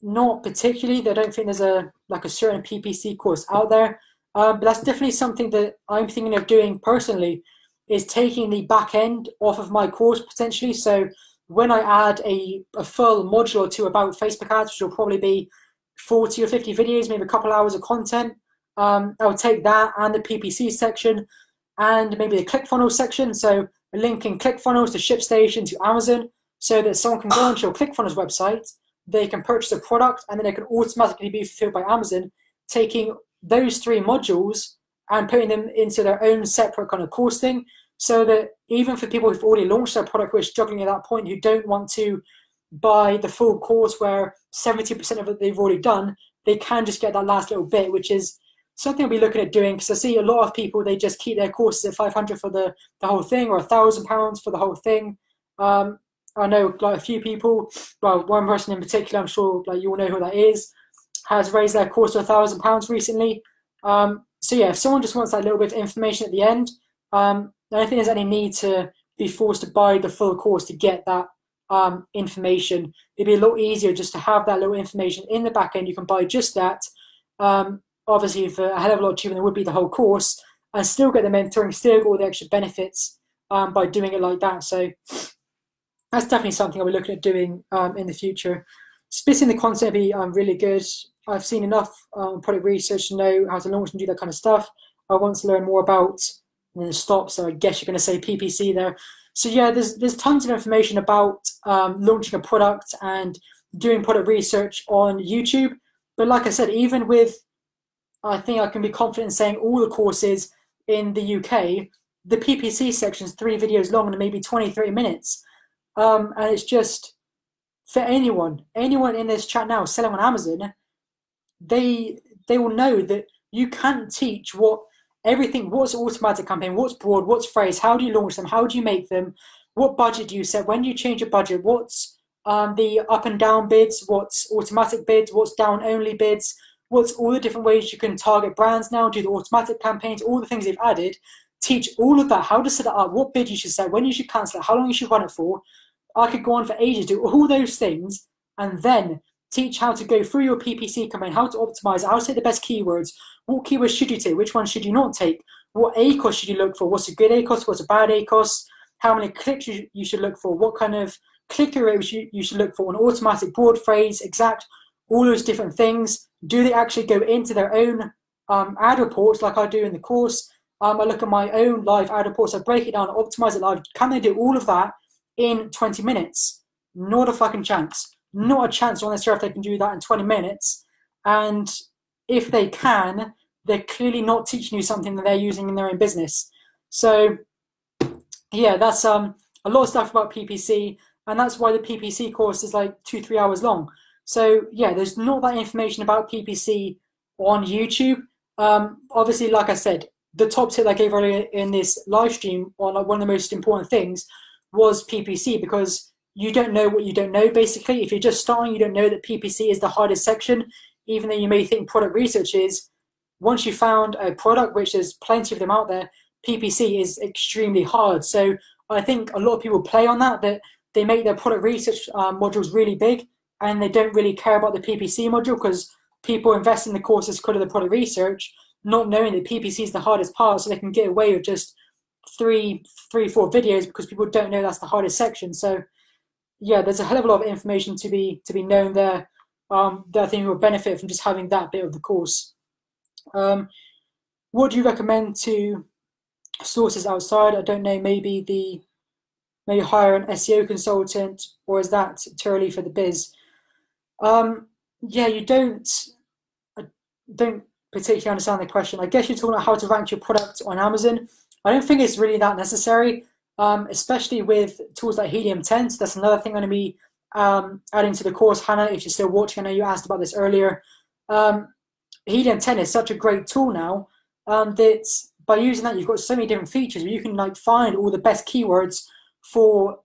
Not particularly. I don't think there's a certain PPC course out there. But that's definitely something that I'm thinking of doing personally, is taking the back end off of my course potentially. So when I add a full module or two about Facebook ads, which will probably be 40 or 50 videos, maybe a couple hours of content, I would take that and the PPC section and maybe the ClickFunnels section. So linking ClickFunnels to ShipStation to Amazon, so that someone can go onto your ClickFunnels website, they can purchase a product, and then it can automatically be fulfilled by Amazon, taking those three modules and putting them into their own separate kind of course thing, so that even for people who've already launched their product, who are struggling at that point, who don't want to buy the full course where 70% of it they've already done, they can just get that last little bit, which is something I'll be looking at doing, because I see a lot of people, they just keep their courses at 500 for the whole thing, or £1,000 for the whole thing. I know like a few people, well, one person in particular, I'm sure like you all know who that is, has raised their course to £1,000 recently. So yeah, if someone just wants that little bit of information at the end, I don't think there's any need to be forced to buy the full course to get that information. It'd be a lot easier just to have that little information in the back end. You can buy just that, obviously for a hell of a lot cheaper than it would be the whole course, and still get the mentoring, still get all the extra benefits by doing it like that. So that's definitely something I'll be looking at doing in the future. Splitting the content will be really good. I've seen enough product research to know how to launch and do that kind of stuff. I want to learn more about stop. So I guess you're going to say PPC there. So yeah, there's tons of information about launching a product and doing product research on YouTube. But like I said, even with, I think I can be confident in saying all the courses in the UK, the PPC section is 3 videos long and maybe 20, 30 minutes. And it's just, for anyone in this chat now selling on Amazon, they will know that you can't teach what's automatic campaign, what's broad, what's phrase, how do you launch them, how do you make them, what budget do you set, when do you change your budget, what's the up and down bids, what's automatic bids, what's down only bids, what's all the different ways you can target brands now, do the automatic campaigns, all the things they've added. Teach all of that, how to set it up, what bid you should set, when you should cancel it, how long you should run it for. I could go on for ages, do all those things, and then teach how to go through your PPC campaign, how to optimize it, how to take the best keywords, what keywords should you take, which ones should you not take, what ACOS should you look for, what's a good ACOS, what's a bad ACOS, how many clicks you should look for, what kind of click-through rate you should look for, an automatic, broad, phrase, exact, all those different things. Do they actually go into their own ad reports like I do in the course? I look at my own live ad reports, I break it down, optimize it live. Can they do all of that in 20 minutes? Not a fucking chance. Not a chance. I'm not sure if they can do that in 20 minutes. And if they can, they're clearly not teaching you something that they're using in their own business. So yeah, that's a lot of stuff about PPC, and that's why the PPC course is like 2-3 hours long. So yeah, there's not that information about PPC on YouTube. Obviously, like I said, the top tip I gave earlier in this live stream on one of the most important things was PPC, because you don't know what you don't know, basically. If you're just starting, you don't know that PPC is the hardest section, even though you may think product research is. Once you found a product, which there's plenty of them out there, PPC is extremely hard. So I think a lot of people play on that they make their product research modules really big, and they don't really care about the PPC module, because people invest in the courses because of the product research, not knowing that PPC is the hardest part, so they can get away with just 3, 4 videos because people don't know that's the hardest section. So yeah, there's a hell of a lot of information to be known there that I think will benefit from just having that bit of the course. What do you recommend to sources outside? I don't know, maybe hire an SEO consultant, or is that too early for the biz? Yeah, I don't particularly understand the question. I guess you're talking about how to rank your product on Amazon. I don't think it's really that necessary, especially with tools like Helium 10. So that's another thing I'm going to be adding to the course. Hannah, if you're still watching, I know you asked about this earlier. Helium 10 is such a great tool now that by using that, you've got so many different features where you can like find all the best keywords for,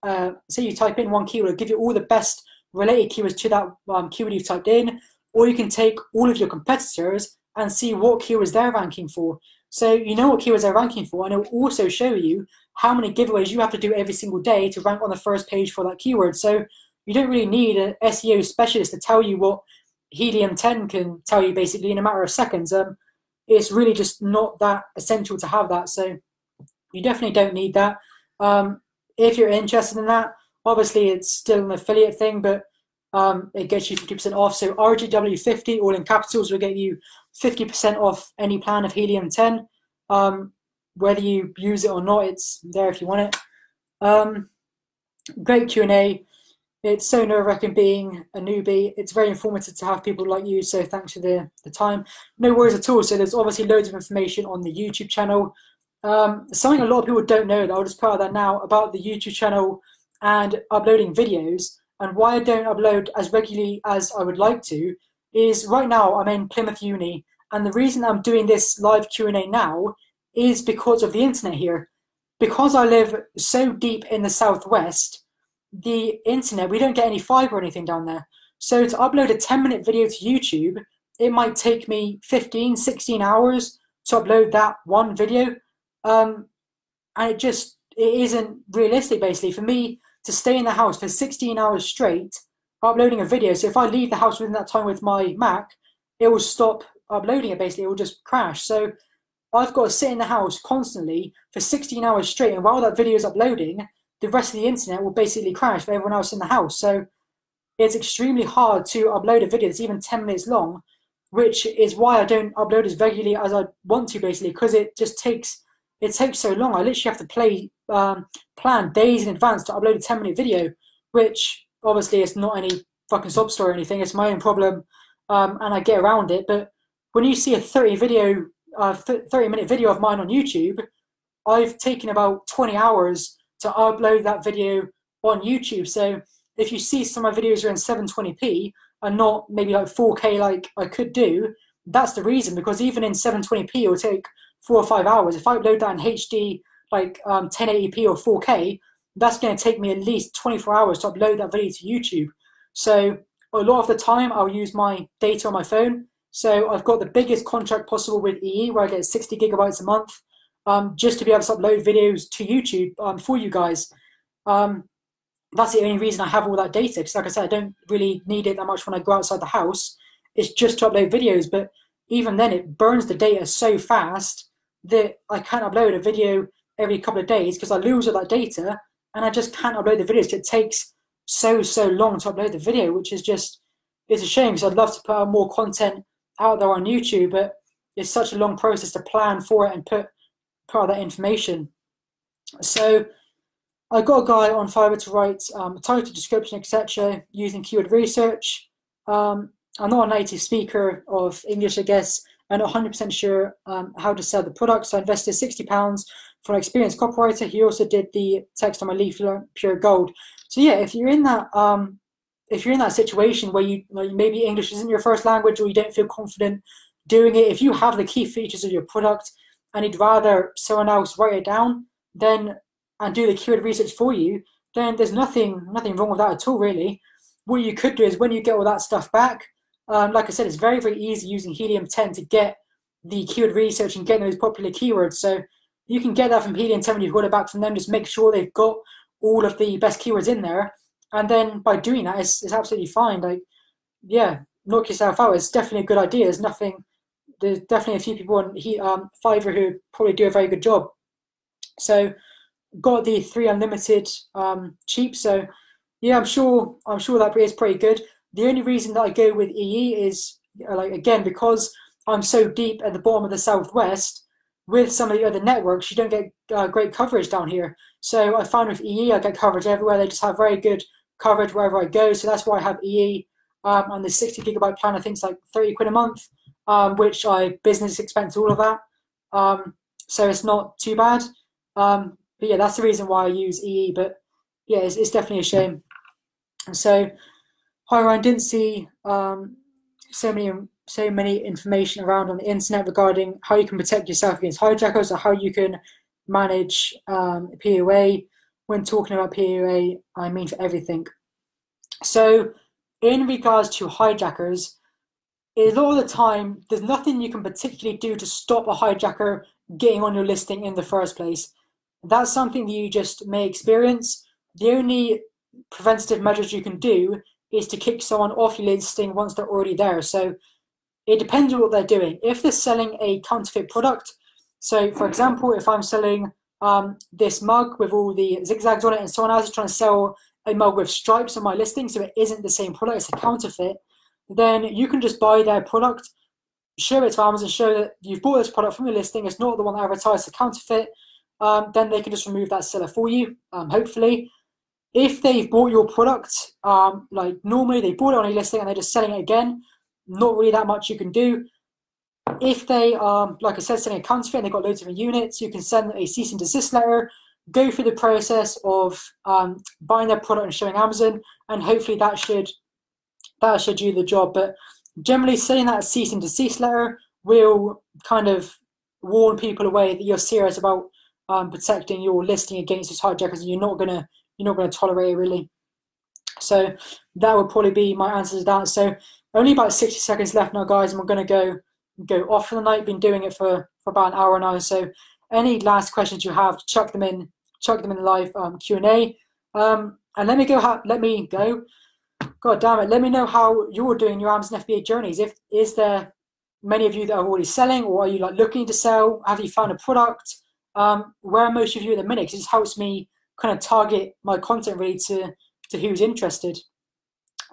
say you type in one keyword, it'll give you all the best related keywords to that keyword you've typed in, or you can take all of your competitors and see what keywords they're ranking for. So you know what keywords they're ranking for, and it will also show you how many giveaways you have to do every single day to rank on the first page for that keyword. So you don't really need an SEO specialist to tell you what Helium 10 can tell you basically in a matter of seconds. It's really just not that essential to have that. So you definitely don't need that. If you're interested in that, obviously it's still an affiliate thing, but it gets you 50% off. So RGW50, all in capitals, will get you 50% off any plan of Helium 10. Whether you use it or not, it's there if you want it. Great Q&A. It's so nerve-wracking being a newbie. It's very informative to have people like you, so thanks for the time. No worries at all. So there's obviously loads of information on the YouTube channel. Something a lot of people don't know, that I'll just put out there now, about the YouTube channel and uploading videos, and why I don't upload as regularly as I would like to, is right now I'm in Plymouth Uni, and the reason I'm doing this live Q&A now is because of the internet here. Because I live so deep in the southwest, the internet, we don't get any fiber or anything down there. So to upload a 10-minute video to YouTube, it might take me 15, 16 hours to upload that one video. And it isn't realistic, basically, for me to stay in the house for 16 hours straight uploading a video. So if I leave the house within that time with my Mac, it will stop uploading it, basically. It will just crash. So I've got to sit in the house constantly for 16 hours straight, and while that video is uploading, the rest of the internet will basically crash for everyone else in the house. So it's extremely hard to upload a video that's even 10 minutes long, which is why I don't upload as regularly as I want to, basically, because it takes so long. I literally have to plan days in advance to upload a 10-minute video, which obviously is not any fucking sob story or anything. It's my own problem, and I get around it. But when you see a 30-minute video of mine on YouTube, I've taken about 20 hours to upload that video on YouTube. So if you see some of my videos are in 720p and not maybe like 4K like I could do, that's the reason, because even in 720p it will take 4 or 5 hours. If I upload that in HD, like 1080p or 4K, that's going to take me at least 24 hours to upload that video to YouTube. So a lot of the time I'll use my data on my phone. So I've got the biggest contract possible with EE, where I get 60 gigabytes a month, just to be able to upload videos to YouTube for you guys. That's the only reason I have all that data, because like I said, I don't really need it that much when I go outside the house. It's just to upload videos, but even then it burns the data so fast that I can't upload a video every couple of days because I lose all that data, and I just can't upload the videos. It takes so long to upload the video, which is just, it's a shame, because I'd love to put out more content out there on YouTube, but it's such a long process to plan for it and put out that information. So I got a guy on Fiverr to write a title, description, etc. using keyword research. I'm not a native speaker of English, I guess. I'm not 100% sure how to sell the product, so I invested £60 for an experienced copywriter. He also did the text on my leaflet, pure gold. So yeah, if you're in that situation where maybe English isn't your first language, or you don't feel confident doing it, if you have the key features of your product and you'd rather someone else write it down and do the keyword research for you, then there's nothing wrong with that at all, really. What you could do is, when you get all that stuff back, like I said, it's very easy using Helium 10 to get the keyword research and get those popular keywords. So you can get that from Helium 10 when you've got it back from them. Just make sure they've got all of the best keywords in there, and then by doing that, it's absolutely fine. Like, yeah, knock yourself out. It's definitely a good idea. There's definitely a few people on Fiverr who probably do a very good job. So got the 3 unlimited cheap. So yeah, I'm sure that is pretty good. The only reason that I go with EE is, again, because I'm so deep at the bottom of the Southwest. With some of the other networks, you don't get great coverage down here. So I found with EE, I get coverage everywhere. They just have very good coverage wherever I go. So that's why I have EE on the 60 gigabyte plan. I think it's like 30 quid a month, which I business expense all of that. So it's not too bad. But yeah, that's the reason why I use EE. But yeah, it's definitely a shame. So, hi Ryan, didn't see so many information around on the internet regarding how you can protect yourself against hijackers, or how you can manage POA. When talking about POA, I mean for everything. So in regards to hijackers, a lot of the time, there's nothing you can particularly do to stop a hijacker getting on your listing in the first place. That's something that you just may experience. The only preventative measures you can do is to kick someone off your listing once they're already there. So it depends on what they're doing. If they're selling a counterfeit product, so for example, if I'm selling this mug with all the zigzags on it, and someone else is trying to sell a mug with stripes on my listing, so it isn't the same product, it's a counterfeit, then you can just buy their product, show it to Amazon, show that you've bought this product from your listing, it's not the one that advertised, a counterfeit, then they can just remove that seller for you, hopefully. If they've bought your product, like normally they bought it on a listing and they're just selling it again, not really that much you can do. If they are, like I said, selling a counterfeit and they've got loads of units, you can send them a cease and desist letter, go through the process of buying their product and showing Amazon, and hopefully that should do the job. But generally, sending that cease and desist letter will kind of warn people away that you're serious about protecting your listing against these hijackers, and you're not gonna tolerate it, really. So that would probably be my answer to that. So only about 60 seconds left now, guys, and we're going to go off for the night. Been doing it for about an hour now. So any last questions you have, chuck them in the live Q&A. And let me go. God damn it! Let me know how you're doing your Amazon FBA journeys. Is there many of you that are already selling, or are you looking to sell? Have you found a product? Where are most of you at the minute? Because it helps me kind of target my content really to who's interested.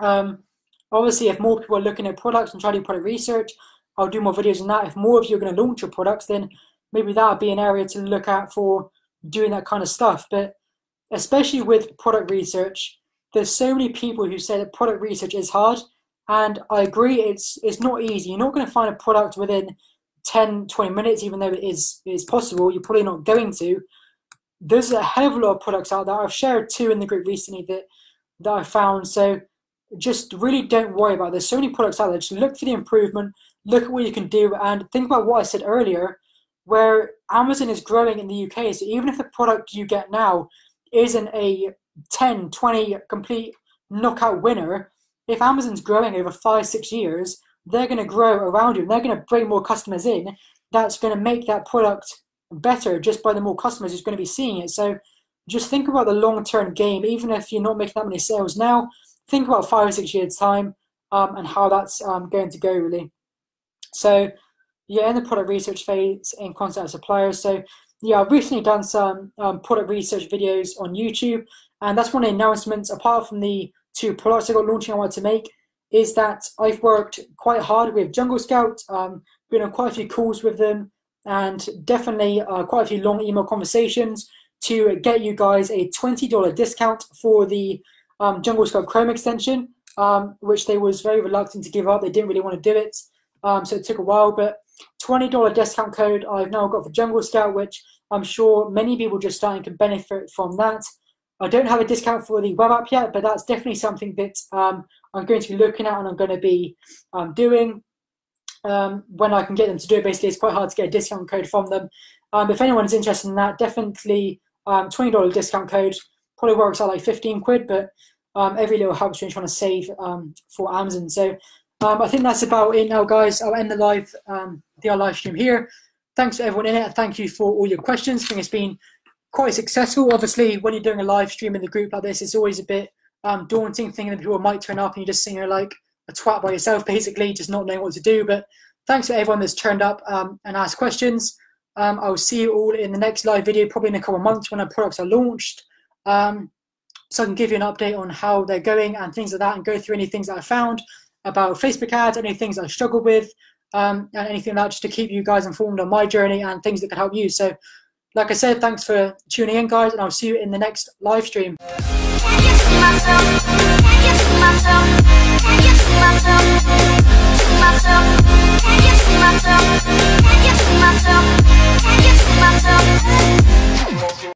Obviously, if more people are looking at products and trying to do product research, I'll do more videos on that. If more of you are going to launch your products, then maybe that would be an area to look at for doing that kind of stuff. But especially with product research, there's so many people who say that product research is hard, and I agree, it's not easy. You're not going to find a product within 10, 20 minutes, even though it is possible. You're probably not going to. There's a hell of a lot of products out there. I've shared 2 in the group recently that I found. So just really don't worry about it. There's so many products out there. Just look for the improvement, look at what you can do, and think about what I said earlier, where Amazon is growing in the UK. So even if the product you get now isn't a 10, 20 complete knockout winner, if Amazon's growing over 5, 6 years, they're going to grow around you, and they're going to bring more customers in. That's going to make that product better just by the more customers who's going to be seeing it. So just think about the long-term game. Even if you're not making that many sales now, think about 5 or 6 years time and how that's going to go really. So yeah, in the product research phase in contact with suppliers. So yeah, I've recently done some product research videos on YouTube, and that's one of the announcements, apart from the 2 products I got launching I wanted to make, is that I've worked quite hard with Jungle Scout, been on quite a few calls with them, and definitely quite a few long email conversations to get you guys a $20 discount for the Jungle Scout Chrome extension, which they was very reluctant to give up. They didn't really want to do it, so it took a while, but $20 discount code I've now got for Jungle Scout, which I'm sure many people just starting to benefit from that. I don't have a discount for the web app yet, but that's definitely something that I'm going to be looking at, and I'm going to be doing when I can get them to do it. Basically, it's quite hard to get a discount code from them. If anyone's interested in that, definitely $20 discount code. Probably works out like 15 quid, but every little helps when you're trying to save for Amazon. So I think that's about it now, guys. I'll end the live stream here. Thanks to everyone in it. Thank you for all your questions. I think it's been quite successful. Obviously, when you're doing a live stream in the group like this, it's always a bit daunting, thinking that people might turn up and you're just sitting there like a twat by yourself, basically, just not knowing what to do. But thanks to everyone that's turned up and asked questions. I will see you all in the next live video, probably in a couple of months when our products are launched. So I can give you an update on how they're going and things like that, and go through any things that I found about Facebook ads, any things I struggled with, and anything like that, just to keep you guys informed on my journey and things that can help you. So like I said, thanks for tuning in, guys, and I'll see you in the next live stream. Can you see myself? Can you see myself? Can you see myself?